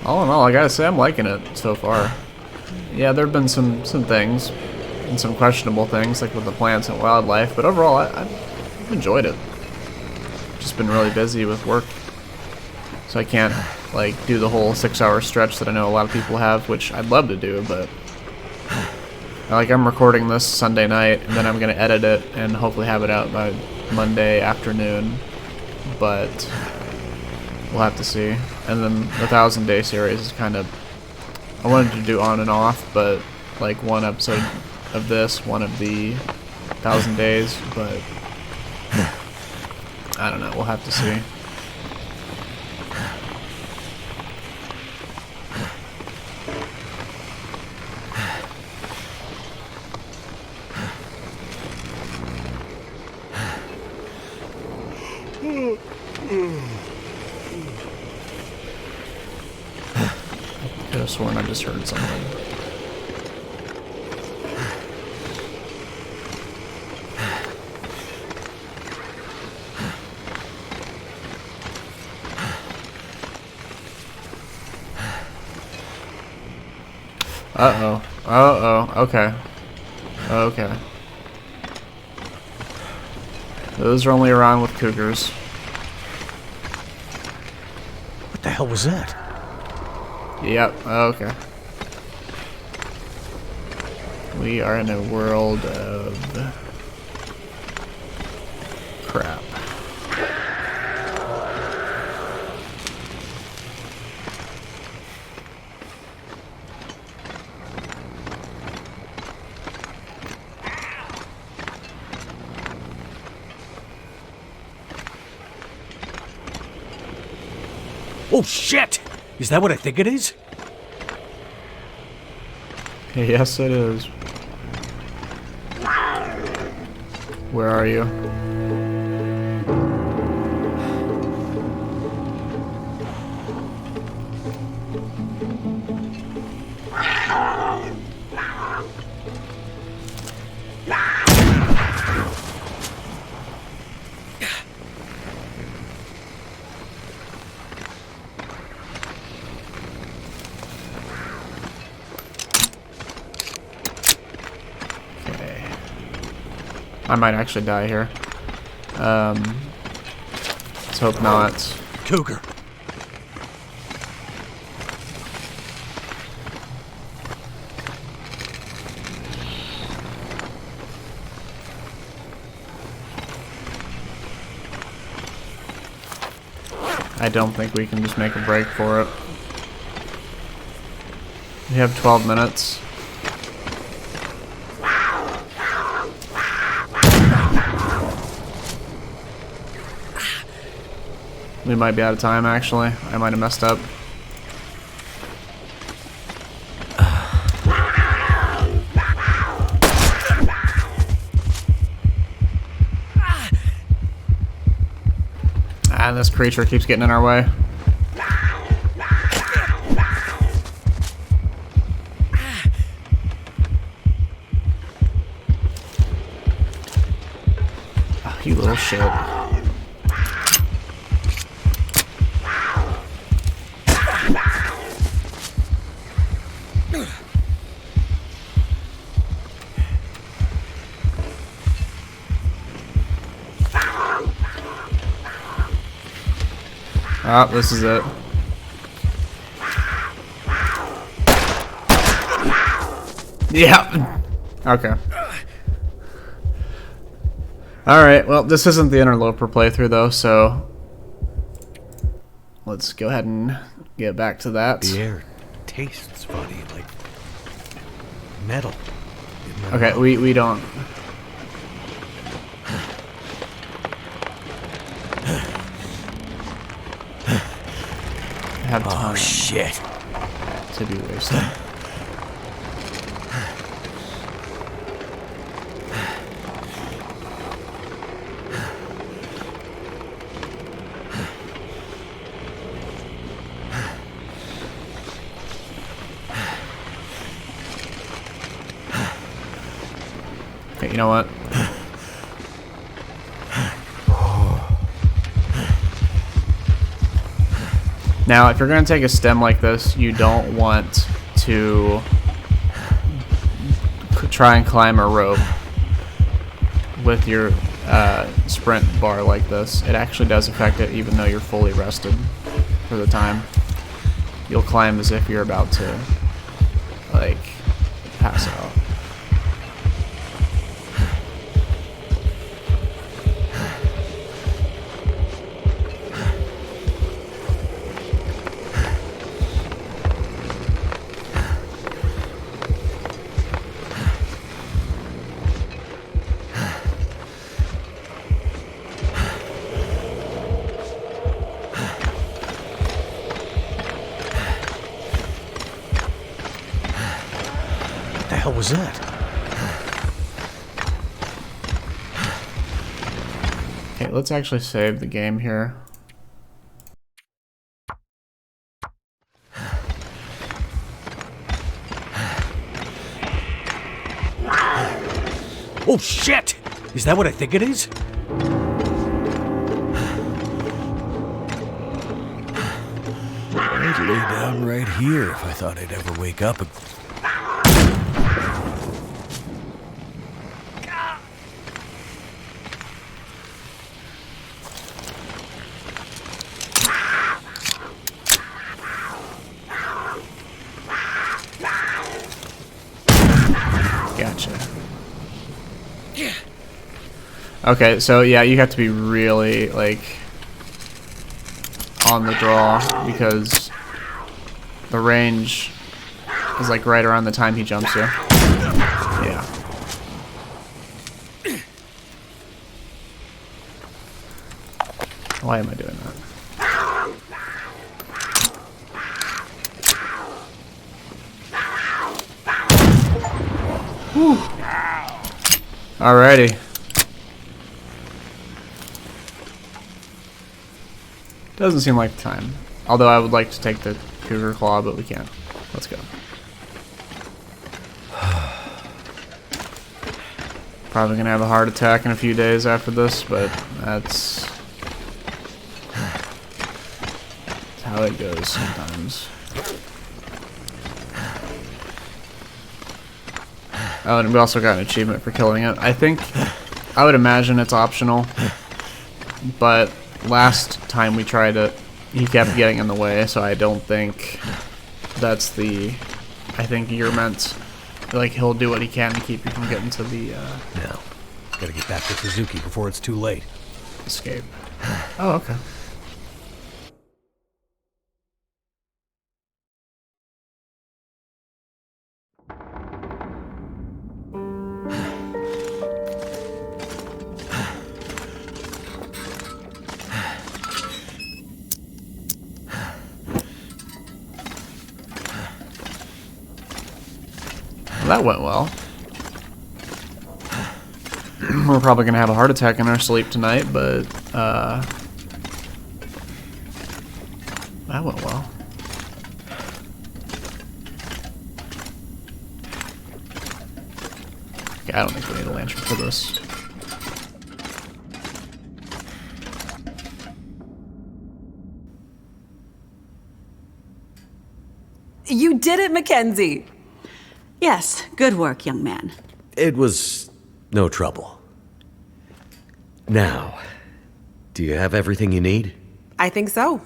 All in all, I gotta say I'm liking it so far. Yeah, there have been some things, and some questionable things, like with the plants and wildlife, but overall, I've enjoyed it. Just been really busy with work, so I can't, like, do the whole 6-hour stretch that I know a lot of people have, which I'd love to do, but... Like, I'm recording this Sunday night, and then I'm gonna edit it, and hopefully have it out by Monday afternoon, but... we'll have to see. And then the 1000-day series is kind of... I wanted to do on and off, but like one episode of this, one of the 1000 days, but I don't know, we'll have to see. I could have sworn I just heard something. Uh-oh. Uh-oh. Okay. Okay. Those are only around with cougars. What the hell was that? Yep. Okay. We are in a world of crap. Oh, shit! Is that what I think it is? Yes, it is. Where are you? I might actually die here. Let's hope not. Cougar. I don't think we can just make a break for it. We have 12 minutes. We might be out of time, actually. I might have messed up. And this creature keeps getting in our way. Oh, you little shit. Oh, this is it. Yeah. Okay. Alright, well, this isn't the interloper playthrough, though, so let's go ahead and get back to that. The air tastes funny, like metal. Okay, we don't... have time Oh, shit. to be wasted. Okay, you know what? Now, if you're going to take a stem like this, you don't want to try and climb a rope with your sprint bar like this. It actually does affect it even though you're fully rested for the time. You'll climb as if you're about to, like, pass out. What the hell was that? Okay, let's actually save the game here. Oh, shit! Is that what I think it is? I'd lay down right here if I thought I'd ever wake up. Gotcha. Okay, so yeah, you have to be really, like, on the draw because the range is, like, right around the time he jumps you. Yeah. Why am I doing that? Whew. Alrighty. Doesn't seem like the time. Although I would like to take the cougar claw, but we can't. Let's go. Probably gonna have a heart attack in a few days after this, but that's how it goes sometimes. Oh, and we also got an achievement for killing it. I think I would imagine it's optional. But last time we tried it, he kept getting in the way, so I don't think that's the... I think you're meant... Like, he'll do what he can to keep you from getting to the, Now, gotta get back to Suzuki before it's too late. escape. Oh, okay. Well, that went well. We're probably gonna have a heart attack in our sleep tonight, but that went well. Okay, I don't think we need a lantern for this. You did it, Mackenzie! Yes, good work, young man. It was no trouble. Now, do you have everything you need? I think so.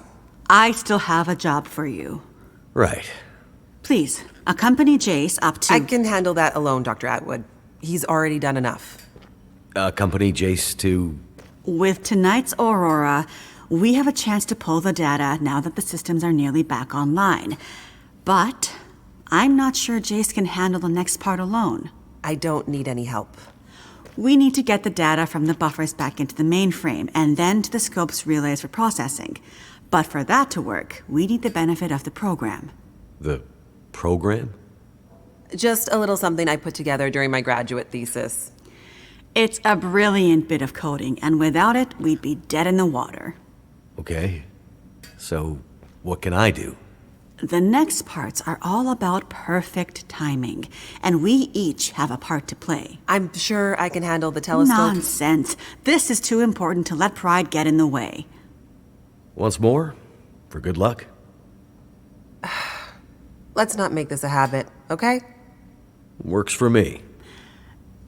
I still have a job for you. Right. Please, accompany Jace up to... I can handle that alone, Dr. Atwood. He's already done enough. Accompany Jace to... With tonight's Aurora, we have a chance to pull the data now that the systems are nearly back online. But I'm not sure Jace can handle the next part alone. I don't need any help. We need to get the data from the buffers back into the mainframe and then to the scope's relays for processing. But for that to work, we need the benefit of the program. The program? Just a little something I put together during my graduate thesis. It's a brilliant bit of coding, and without it, we'd be dead in the water. Okay. So, what can I do? The next parts are all about perfect timing, and we each have a part to play. I'm sure I can handle the telescope. Nonsense. This is too important to let pride get in the way. Once more, for good luck. Let's not make this a habit, okay? Works for me.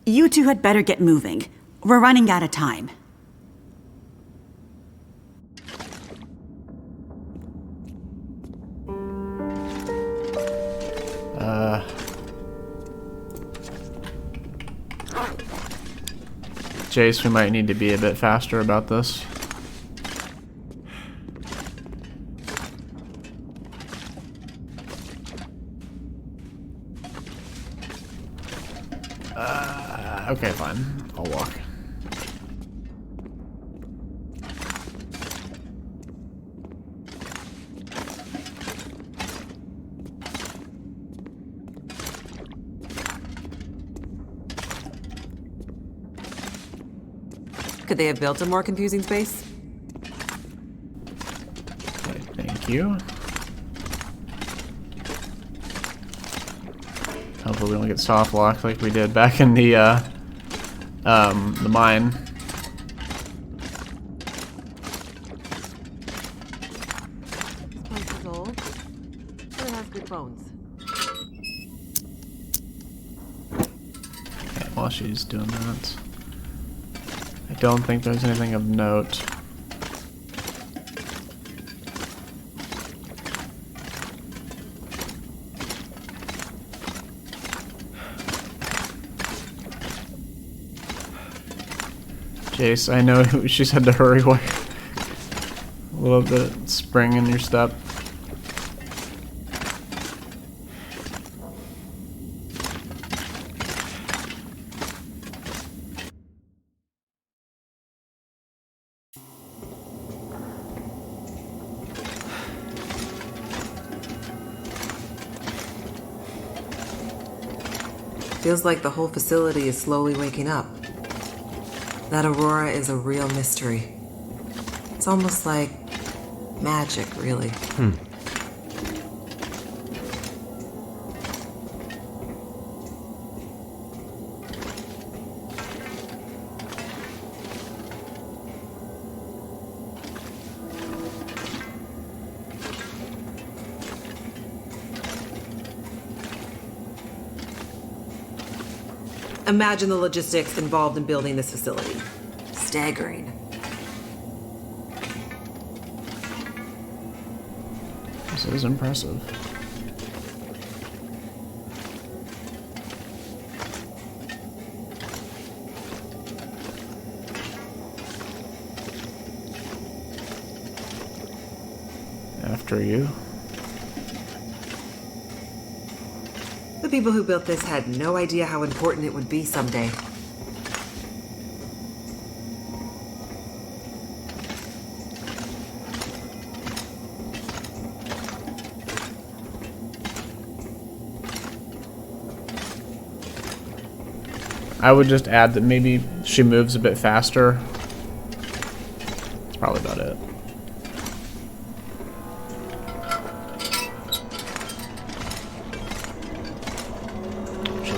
You two had better get moving. We're running out of time. Jace, we might need to be a bit faster about this. Okay, fine. I'll walk. Could they have built a more confusing space? Okay, thank you. Hopefully we don't get soft locked like we did back in the mine. This place is old, but it has good bones. Okay, while she's doing that, I don't think there's anything of note. Jace, I know she said to hurry. Why? A little bit spring in your step. Feels like the whole facility is slowly waking up. That Aurora is a real mystery. It's almost like magic, really. Imagine the logistics involved in building this facility. Staggering. This is impressive. After you. The people who built this had no idea how important it would be someday. I would just add that maybe she moves a bit faster. That's probably about it.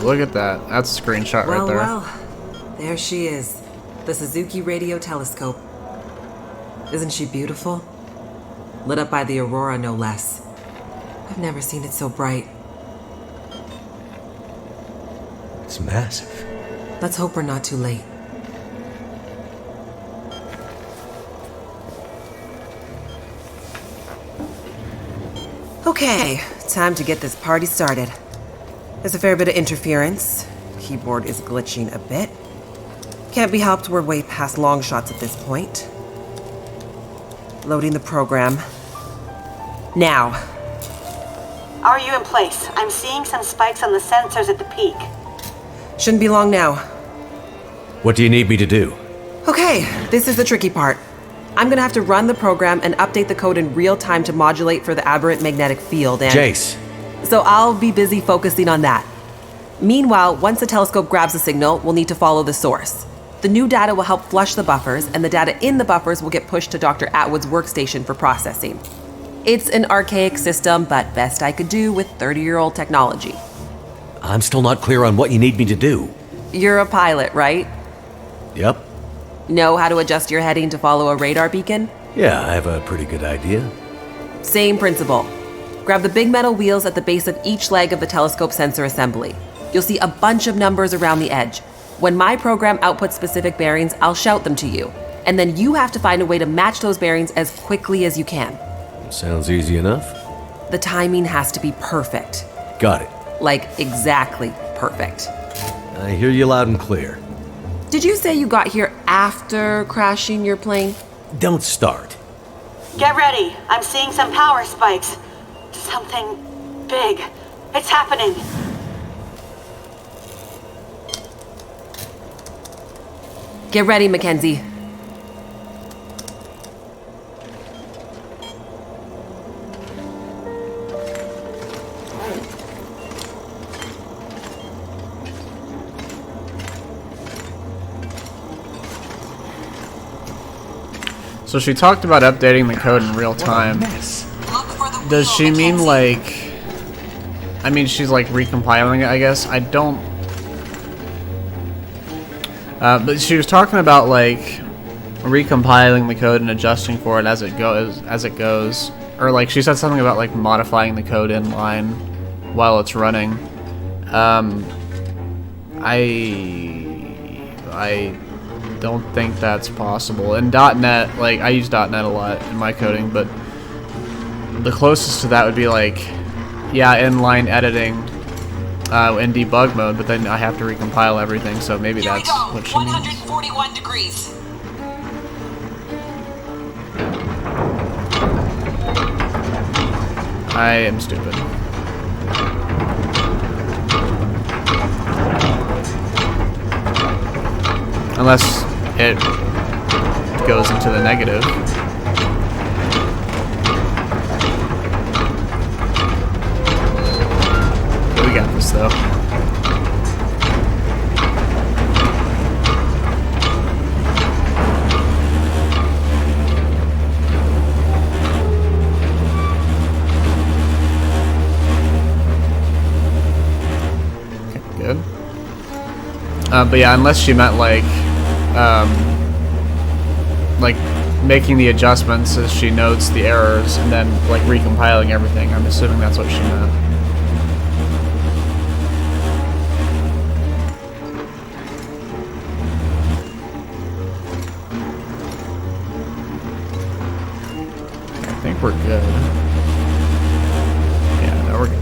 Look at that. That's a screenshot right there. Well, there she is. The Suzuki Radio Telescope. Isn't she beautiful? Lit up by the Aurora, no less. I've never seen it so bright. It's massive. Let's hope we're not too late. Okay, time to get this party started. There's a fair bit of interference. Keyboard is glitching a bit. Can't be helped, we're way past long shots at this point. Loading the program. Now. Are you in place? I'm seeing some spikes on the sensors at the peak. Shouldn't be long now. What do you need me to do? Okay, this is the tricky part. I'm gonna have to run the program and update the code in real time to modulate for the aberrant magnetic field and... Jace. So I'll be busy focusing on that. Meanwhile, once the telescope grabs a signal, we'll need to follow the source. The new data will help flush the buffers, and the data in the buffers will get pushed to Dr. Atwood's workstation for processing. It's an archaic system, but best I could do with 30-year-old technology. I'm still not clear on what you need me to do. You're a pilot, right? Yep. Know how to adjust your heading to follow a radar beacon? Yeah, I have a pretty good idea. Same principle. Grab the big metal wheels at the base of each leg of the telescope sensor assembly. You'll see a bunch of numbers around the edge. When my program outputs specific bearings, I'll shout them to you. And then you have to find a way to match those bearings as quickly as you can. Sounds easy enough. The timing has to be perfect. Got it. Like, exactly perfect. I hear you loud and clear. Did you say you got here after crashing your plane? Don't start. Get ready. I'm seeing some power spikes. Something big. It's happening. Get ready, Mackenzie. So she talked about updating the code in real time. Does she mean like... I mean, she's like recompiling it, I guess. I don't... but she was talking about like recompiling the code and adjusting for it as it goes. Or like she said something about like modifying the code in line while it's running. I don't think that's possible. In .NET, like I use .NET a lot in my coding, but the closest to that would be like, yeah, inline editing in debug mode, but then I have to recompile everything, so maybe that's what she means. 141 degrees. I am stupid. Unless it goes into the negative. We got this though. Okay, good. But yeah, unless she meant like making the adjustments as she notes the errors and then like recompiling everything. I'm assuming that's what she meant. we're good. Yeah, no, we're good.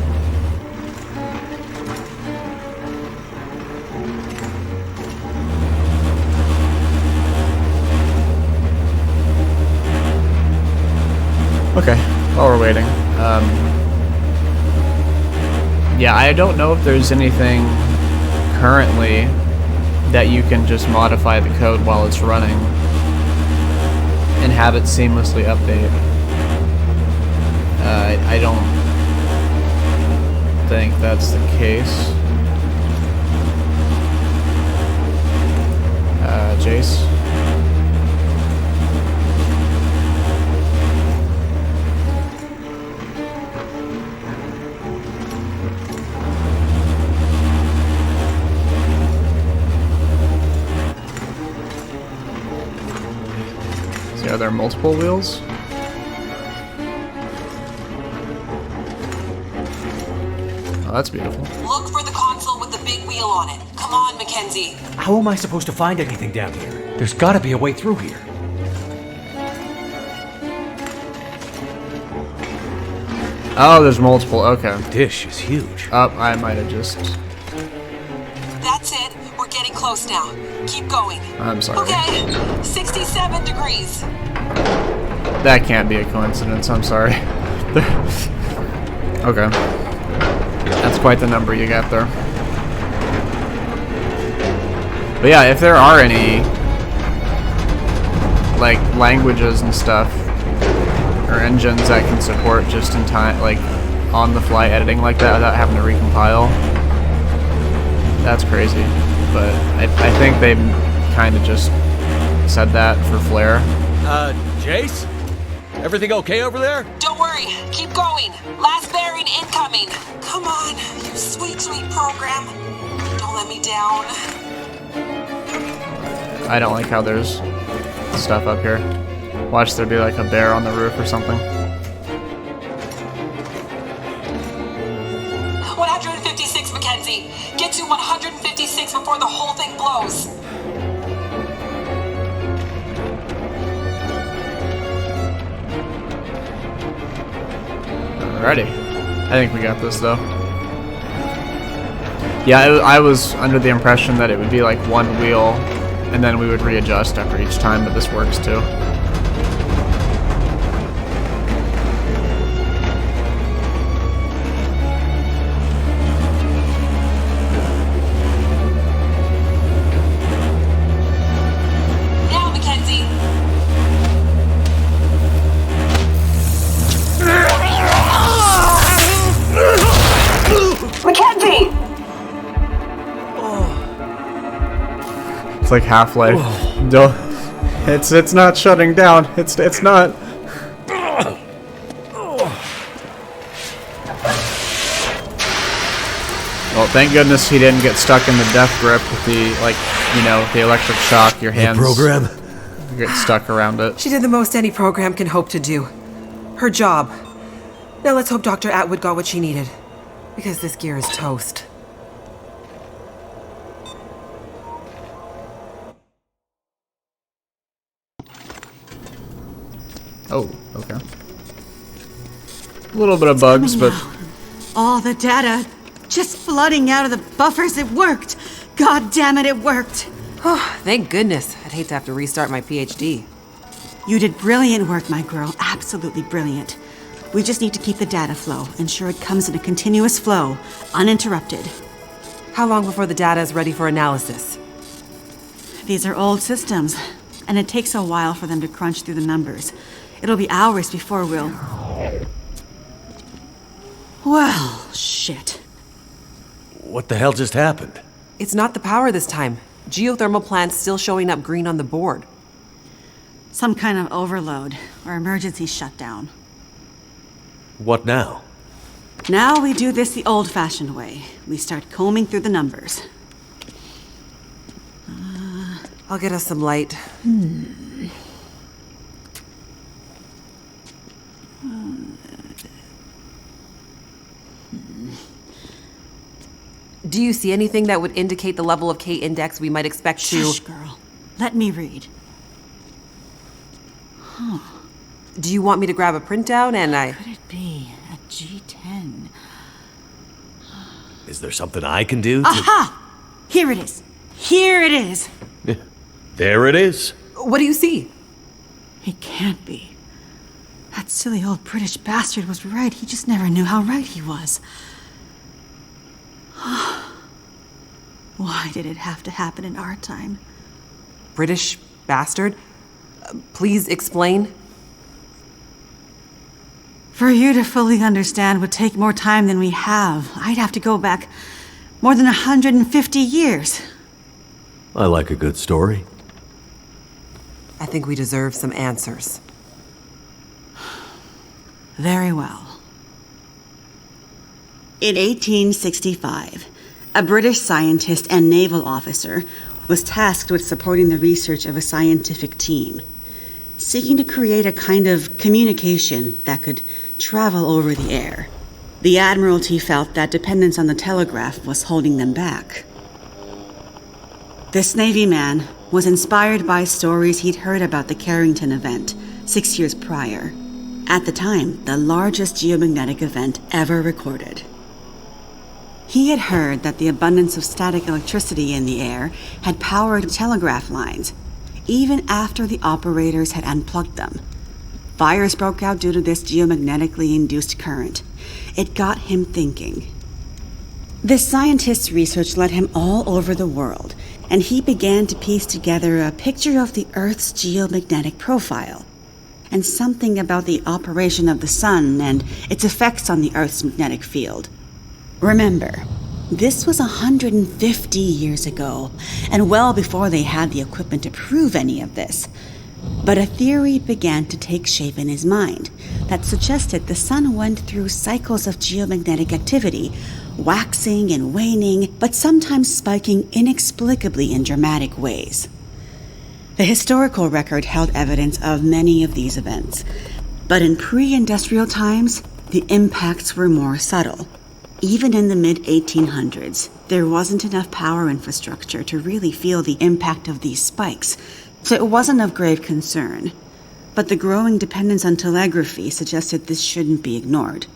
Okay, while we're waiting. Yeah, I don't know if there's anything currently that you can just modify the code while it's running and have it seamlessly update. I don't think that's the case. Jace? Are there multiple wheels? Oh, that's beautiful. Look for the console with the big wheel on it. Come on, Mackenzie. How am I supposed to find anything down here? There's gotta be a way through here. Oh, there's multiple. Okay. The dish is huge. Oh, I might have just... That's it. We're getting close now. Keep going. I'm sorry. Okay, 67 degrees. That can't be a coincidence. I'm sorry. Okay. That's quite the number you got there. But yeah, if there are any like languages and stuff or engines that can support just in time, like on the fly editing like that without having to recompile, that's crazy. But I think they kind of just said that for flair. Jace? Everything okay over there? Don't worry. Keep going. Last bearing incoming. Come on, you sweet, sweet program. Don't let me down. I don't like how there's stuff up here. Watch there be like a bear on the roof or something. 156, Mackenzie. Get to 156 before the whole thing blows. Alrighty. I think we got this though. Yeah, I was under the impression that it would be like one wheel and then we would readjust after each time, but this works too. Now, Mackenzie. Mackenzie! It's like Half-Life. Don't. It's not shutting down. It's not. Well, thank goodness he didn't get stuck in the death grip with the, like, you know, the electric shock. Your hands Program? get stuck around it. She did the most any program can hope to do. Her job. Now let's hope Dr. Atwood got what she needed. Because this gear is toast. Oh, okay. A little bit of bugs, but All the data just flooding out of the buffers. It worked. God damn it, it worked. Oh, thank goodness. I'd hate to have to restart my PhD. You did brilliant work, my girl. Absolutely brilliant. We just need to keep the data flow, ensure it comes in a continuous flow, uninterrupted. How long before the data is ready for analysis? These are old systems, and it takes a while for them to crunch through the numbers. It'll be hours before we'll... Well, shit. What the hell just happened? It's not the power this time. Geothermal plant's still showing up green on the board. Some kind of overload or emergency shutdown. What now? Now we do this the old-fashioned way. We start combing through the numbers. I'll get us some light. Do you see anything that would indicate the level of K-index we might expect to... Shush, girl. Let me read. Do you want me to grab a printout and Could it be a G10? Is there something I can do to... Aha! Here it is. Here it is. There it is. What do you see? It can't be. That silly old British bastard was right. He just never knew how right he was. Why did it have to happen in our time? British bastard? Please explain. For you to fully understand would take more time than we have. I'd have to go back more than 150 years. I like a good story. I think we deserve some answers. Very well. In 1865, a British scientist and naval officer was tasked with supporting the research of a scientific team, seeking to create a kind of communication that could travel over the air. The Admiralty felt that dependence on the telegraph was holding them back. This Navy man was inspired by stories he'd heard about the Carrington event 6 years prior. At the time, the largest geomagnetic event ever recorded. He had heard that the abundance of static electricity in the air had powered telegraph lines, even after the operators had unplugged them. Fires broke out due to this geomagnetically induced current. It got him thinking. This scientist's research led him all over the world, and he began to piece together a picture of the Earth's geomagnetic profile, and something about the operation of the sun and its effects on the Earth's magnetic field. Remember, this was 150 years ago, and well before they had the equipment to prove any of this. But a theory began to take shape in his mind that suggested the sun went through cycles of geomagnetic activity, waxing and waning, but sometimes spiking inexplicably in dramatic ways. The historical record held evidence of many of these events, but in pre-industrial times, the impacts were more subtle. Even in the mid-1800s, there wasn't enough power infrastructure to really feel the impact of these spikes, so it wasn't of grave concern. But the growing dependence on telegraphy suggested this shouldn't be ignored.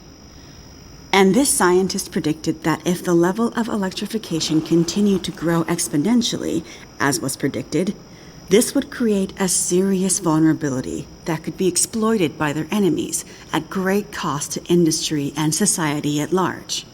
And this scientist predicted that if the level of electrification continued to grow exponentially, as was predicted, this would create a serious vulnerability that could be exploited by their enemies at great cost to industry and society at large.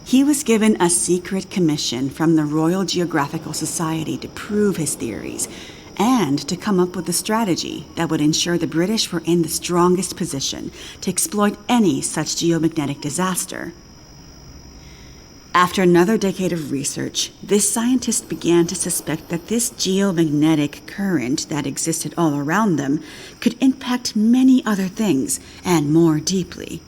He was given a secret commission from the Royal Geographical Society to prove his theories and to come up with a strategy that would ensure the British were in the strongest position to exploit any such geomagnetic disaster. After another decade of research, this scientist began to suspect that this geomagnetic current that existed all around them could impact many other things and more deeply.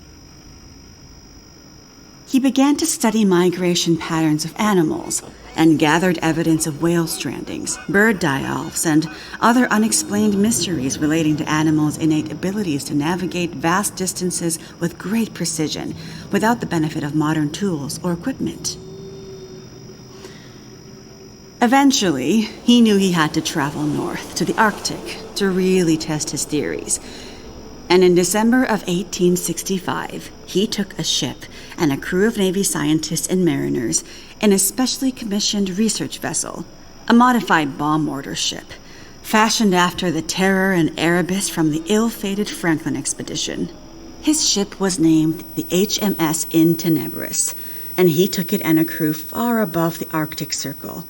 He began to study migration patterns of animals and gathered evidence of whale strandings, bird die-offs, and other unexplained mysteries relating to animals' innate abilities to navigate vast distances with great precision without the benefit of modern tools or equipment. Eventually, he knew he had to travel north to the Arctic to really test his theories. And in December of 1865, he took a ship and a crew of Navy scientists and mariners in a specially commissioned research vessel, a modified bomb mortar ship, fashioned after the Terror and Erebus from the ill-fated Franklin expedition. His ship was named the HMS In Tenebris, and he took it and a crew far above the Arctic Circle,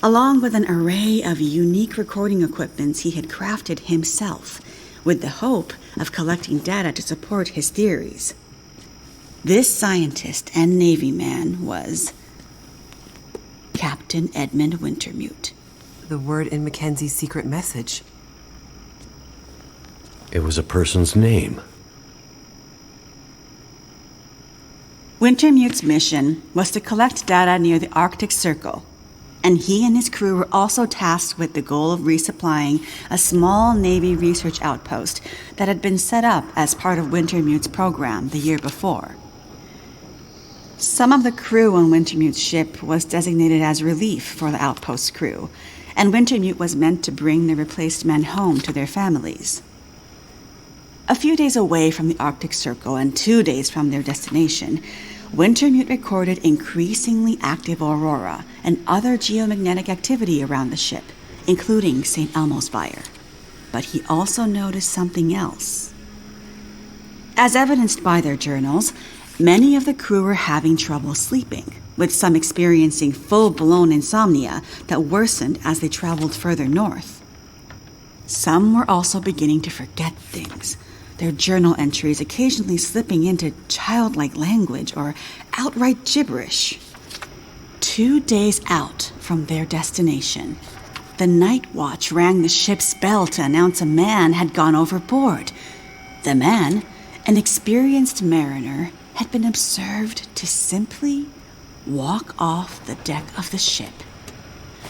along with an array of unique recording equipments he had crafted himself, with the hope of collecting data to support his theories. This scientist and Navy man was Captain Edmund Wintermute. The word in Mackenzie's secret message. It was a person's name. Wintermute's mission was to collect data near the Arctic Circle, and he and his crew were also tasked with the goal of resupplying a small Navy research outpost that had been set up as part of Wintermute's program the year before. Some of the crew on Wintermute's ship was designated as relief for the outpost crew, and Wintermute was meant to bring the replaced men home to their families. A few days away from the Arctic Circle and 2 days from their destination, Wintermute recorded increasingly active aurora and other geomagnetic activity around the ship, including St. Elmo's fire. But he also noticed something else. As evidenced by their journals, many of the crew were having trouble sleeping, with some experiencing full-blown insomnia that worsened as they traveled further north. Some were also beginning to forget things, their journal entries occasionally slipping into childlike language or outright gibberish. 2 days out from their destination, the night watch rang the ship's bell to announce a man had gone overboard. The man, an experienced mariner, had been observed to simply walk off the deck of the ship.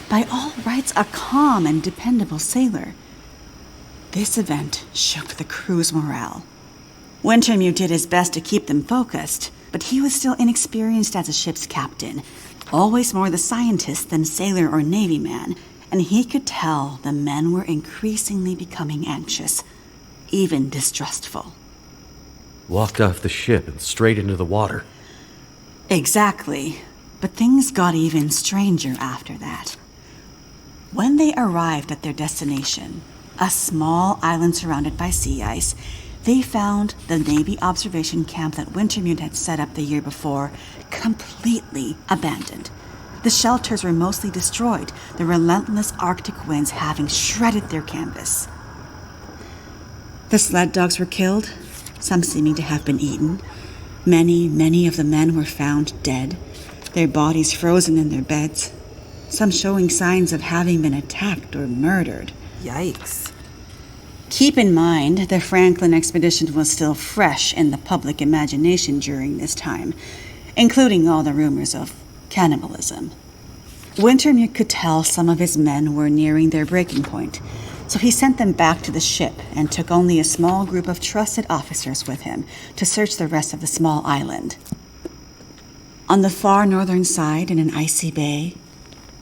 By all rights, a calm and dependable sailor. This event shook the crew's morale. Wintermute did his best to keep them focused, but he was still inexperienced as a ship's captain, always more the scientist than sailor or Navy man, and he could tell the men were increasingly becoming anxious, even distrustful. Walked off the ship and straight into the water. Exactly, but things got even stranger after that. When they arrived at their destination, a small island surrounded by sea ice, they found the Navy observation camp that Wintermute had set up the year before completely abandoned. The shelters were mostly destroyed, the relentless Arctic winds having shredded their canvas. The sled dogs were killed, some seeming to have been eaten. Many of the men were found dead, their bodies frozen in their beds, some showing signs of having been attacked or murdered. Yikes. Keep in mind, the Franklin expedition was still fresh in the public imagination during this time, including all the rumors of cannibalism. Wintermute could tell some of his men were nearing their breaking point, so he sent them back to the ship and took only a small group of trusted officers with him to search the rest of the small island. On the far northern side, in an icy bay,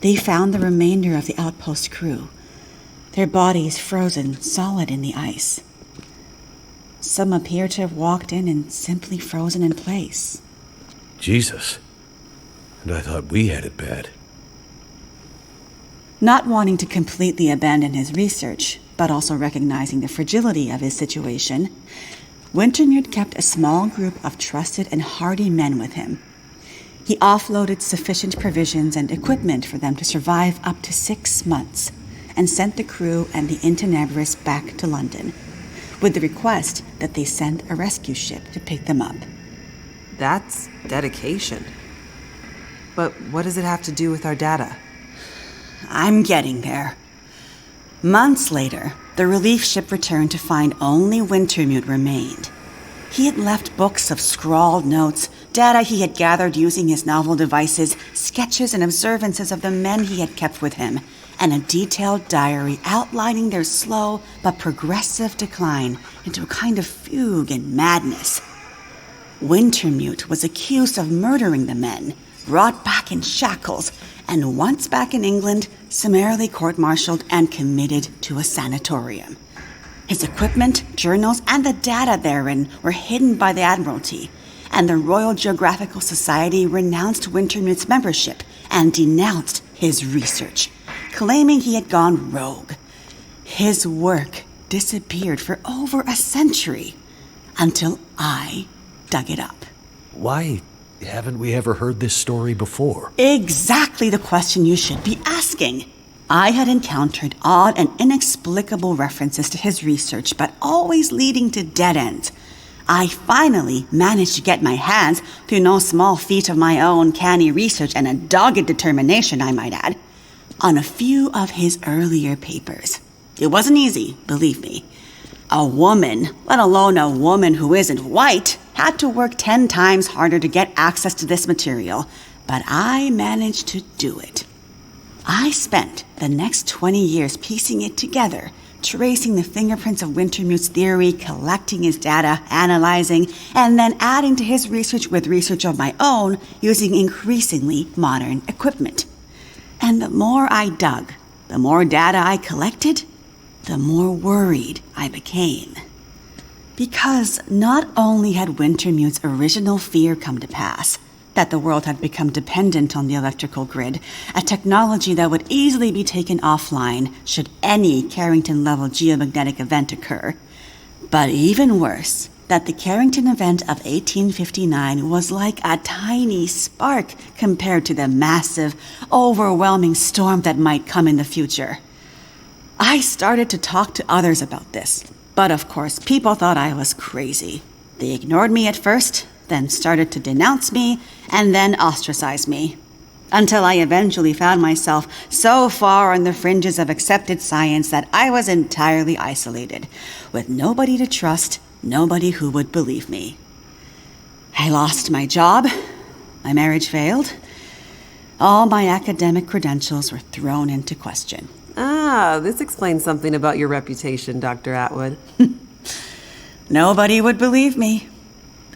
they found the remainder of the outpost crew, their bodies frozen solid in the ice. Some appear to have walked in and simply frozen in place. Jesus. And I thought we had it bad. Not wanting to completely abandon his research, but also recognizing the fragility of his situation, Wintermute kept a small group of trusted and hardy men with him. He offloaded sufficient provisions and equipment for them to survive up to 6 months, and sent the crew and the Intenebris back to London, with the request that they send a rescue ship to pick them up. That's dedication. But what does it have to do with our data? I'm getting there. Months later, the relief ship returned to find only Wintermute remained. He had left books of scrawled notes, data he had gathered using his novel devices, sketches and observances of the men he had kept with him, and a detailed diary outlining their slow but progressive decline into a kind of fugue and madness. Wintermute was accused of murdering the men, brought back in shackles, and once back in England, summarily court-martialed and committed to a sanatorium. His equipment, journals, and the data therein were hidden by the Admiralty, and the Royal Geographical Society renounced Wintermute's membership and denounced his research, claiming he had gone rogue. His work disappeared for over a century, until I dug it up. Why haven't we ever heard this story before? Exactly the question you should be asking. I had encountered odd and inexplicable references to his research, but always leading to dead ends. I finally managed to get my hands, through no small feat of my own canny research and a dogged determination, I might add, on a few of his earlier papers. It wasn't easy, believe me. A woman, let alone a woman who isn't white, had to work 10 times harder to get access to this material, but I managed to do it. I spent the next 20 years piecing it together, tracing the fingerprints of Wintermute's theory, collecting his data, analyzing, and then adding to his research with research of my own using increasingly modern equipment. And the more I dug, the more data I collected, the more worried I became. Because not only had Wintermute's original fear come to pass, that the world had become dependent on the electrical grid, a technology that would easily be taken offline should any Carrington-level geomagnetic event occur, but even worse, that the Carrington event of 1859 was like a tiny spark compared to the massive, overwhelming storm that might come in the future. I started to talk to others about this, but of course people thought I was crazy. They ignored me at first, then started to denounce me, and then ostracize me. Until I eventually found myself so far on the fringes of accepted science that I was entirely isolated, with nobody to trust, nobody who would believe me. I lost my job, my marriage failed, all my academic credentials were thrown into question. Ah, this explains something about your reputation, Dr. Atwood. Nobody would believe me,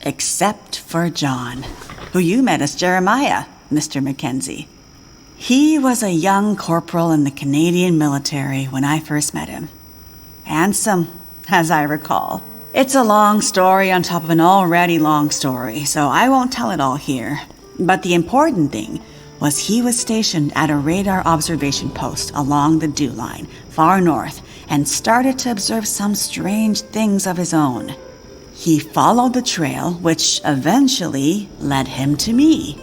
except for John, who you met as Jeremiah, Mr. Mackenzie. He was a young corporal in the Canadian military when I first met him. Handsome, as I recall. It's a long story on top of an already long story, so I won't tell it all here. But the important thing was he was stationed at a radar observation post along the dew line, far north, and started to observe some strange things of his own. He followed the trail, which eventually led him to me.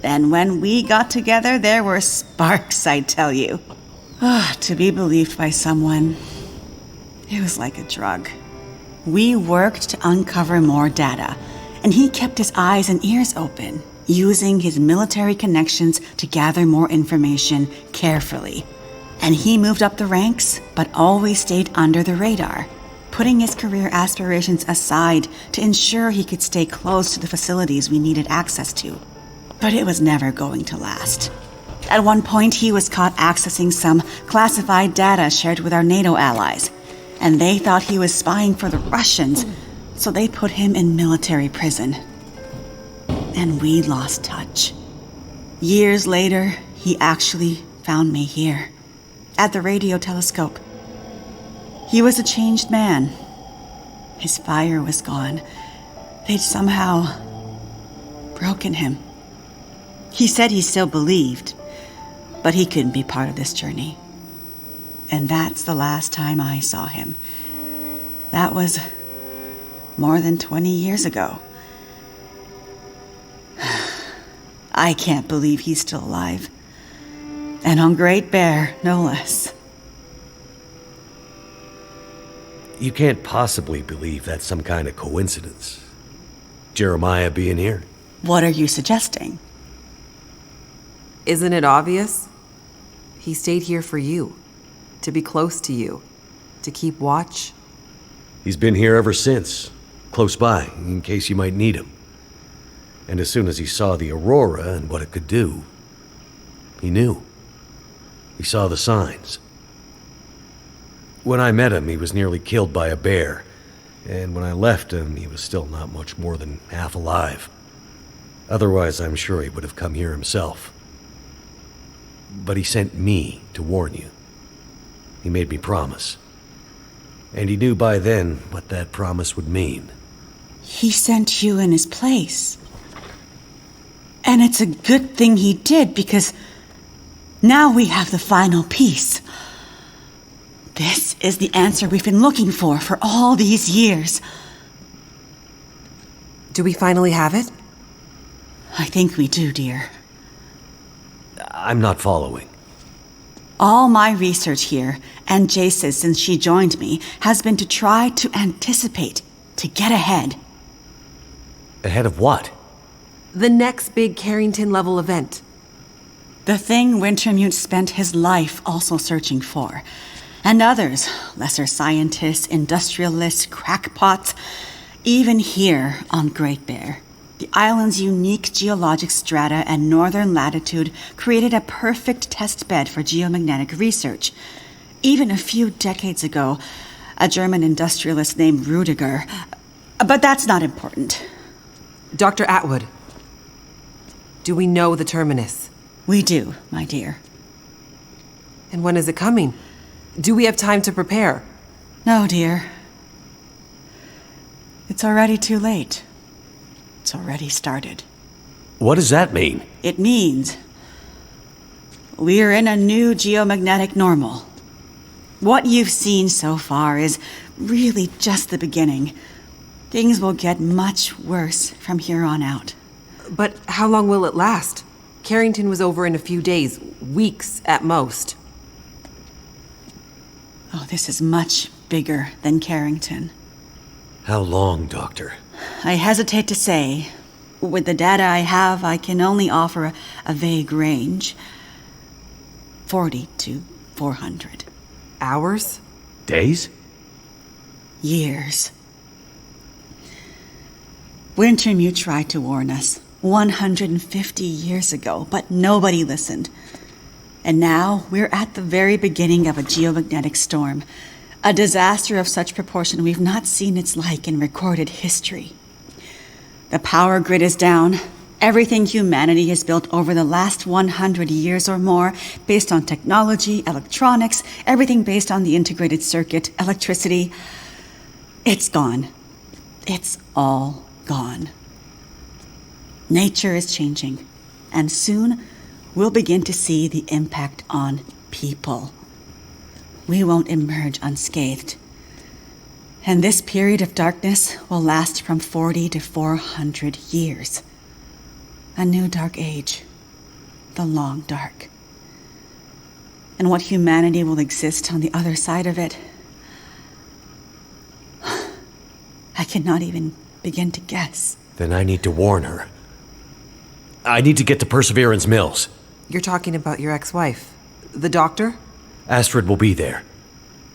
Then when we got together, there were sparks, I tell you. To be believed by someone, it was like a drug. We worked to uncover more data, and he kept his eyes and ears open, using his military connections to gather more information carefully. And he moved up the ranks, but always stayed under the radar, putting his career aspirations aside to ensure he could stay close to the facilities we needed access to. But it was never going to last. At one point, he was caught accessing some classified data shared with our NATO allies, and they thought he was spying for the Russians, so they put him in military prison. And we lost touch. Years later, he actually found me here, at the radio telescope. He was a changed man. His fire was gone. They'd somehow broken him. He said he still believed, but he couldn't be part of this journey. And that's the last time I saw him. That was more than 20 years ago. I can't believe he's still alive. And on Great Bear, no less. You can't possibly believe that's some kind of coincidence. Jeremiah being here. What are you suggesting? Isn't it obvious? He stayed here for you, to be close to you, to keep watch. He's been here ever since, close by, in case you might need him. And as soon as he saw the Aurora and what it could do, he knew. He saw the signs. When I met him, he was nearly killed by a bear, and when I left him, he was still not much more than half alive. Otherwise, I'm sure he would have come here himself. But he sent me to warn you. He made me promise. And he knew by then what that promise would mean. He sent you in his place. And it's a good thing he did, because now we have the final piece. This is the answer we've been looking for all these years. Do we finally have it? I think we do, dear. I'm not following. All my research here, and Jace's since she joined me, has been to try to anticipate, to get ahead. Ahead of what? The next big Carrington-level event. The thing Wintermute spent his life also searching for. And others, lesser scientists, industrialists, crackpots, even here on Great Bear. The island's unique geologic strata and northern latitude created a perfect test bed for geomagnetic research. Even a few decades ago, a German industrialist named Rudiger. But that's not important. Dr. Atwood, do we know the terminus? We do, my dear. And when is it coming? Do we have time to prepare? No, dear. It's already too late. It's already started. What does that mean? It means we're in a new geomagnetic normal. What you've seen so far is really just the beginning. Things will get much worse from here on out. But how long will it last? Carrington was over in a few days, weeks at most. Oh, this is much bigger than Carrington. How long, Doctor? I hesitate to say. With the data I have, I can only offer a vague range. 40 to 400. Hours? Days? Years. Wintermute tried to warn us 150 years ago, but nobody listened. And now we're at the very beginning of a geomagnetic storm, a disaster of such proportion we've not seen its like in recorded history. The power grid is down. Everything humanity has built over the last 100 years or more, based on technology, electronics, everything based on the integrated circuit, electricity, it's gone. It's all gone. Nature is changing, and soon we'll begin to see the impact on people. We won't emerge unscathed. And this period of darkness will last from 40 to 400 years. A new dark age. The long dark. And what humanity will exist on the other side of it, I cannot even begin to guess. Then I need to warn her. I need to get to Perseverance Mills. You're talking about your ex-wife, the doctor? Astrid will be there.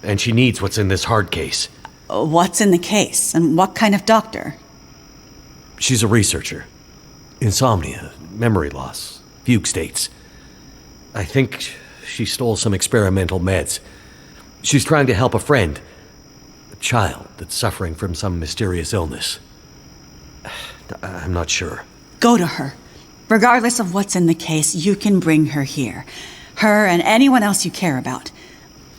And she needs what's in this hard case. What's in the case, and what kind of doctor? She's a researcher. Insomnia, memory loss, fugue states. I think she stole some experimental meds. She's trying to help a friend. A child that's suffering from some mysterious illness. I'm not sure. Go to her. Regardless of what's in the case, you can bring her here. Her and anyone else you care about.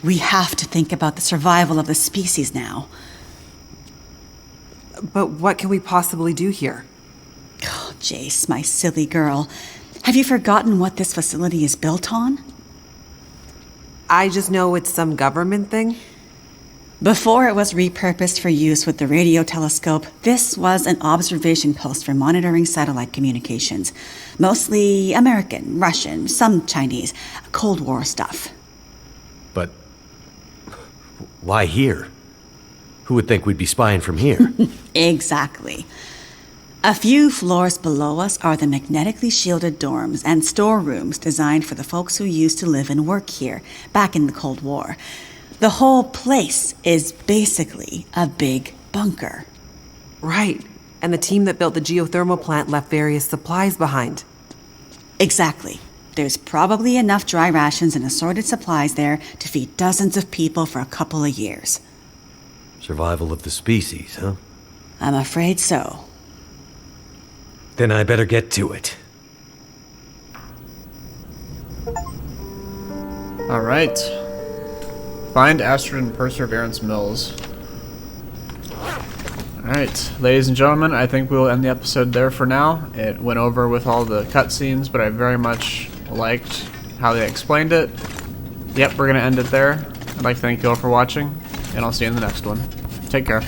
We have to think about the survival of the species now. But what can we possibly do here? Oh, Jace, my silly girl. Have you forgotten what this facility is built on? I just know it's some government thing. Before it was repurposed for use with the radio telescope, this was an observation post for monitoring satellite communications. Mostly American, Russian, some Chinese, Cold War stuff. But why here? Who would think we'd be spying from here? Exactly. A few floors below us are the magnetically shielded dorms and storerooms designed for the folks who used to live and work here back in the Cold War. The whole place is basically a big bunker. Right. And the team that built the geothermal plant left various supplies behind. Exactly. There's probably enough dry rations and assorted supplies there to feed dozens of people for a couple of years. Survival of the species, huh? I'm afraid so. Then I better get to it. All right. Find Astrid and Perseverance Mills. Alright, ladies and gentlemen, I think we'll end the episode there for now. It went over with all the cutscenes, but I very much liked how they explained it. Yep, we're going to end it there. I'd like to thank you all for watching, and I'll see you in the next one. Take care.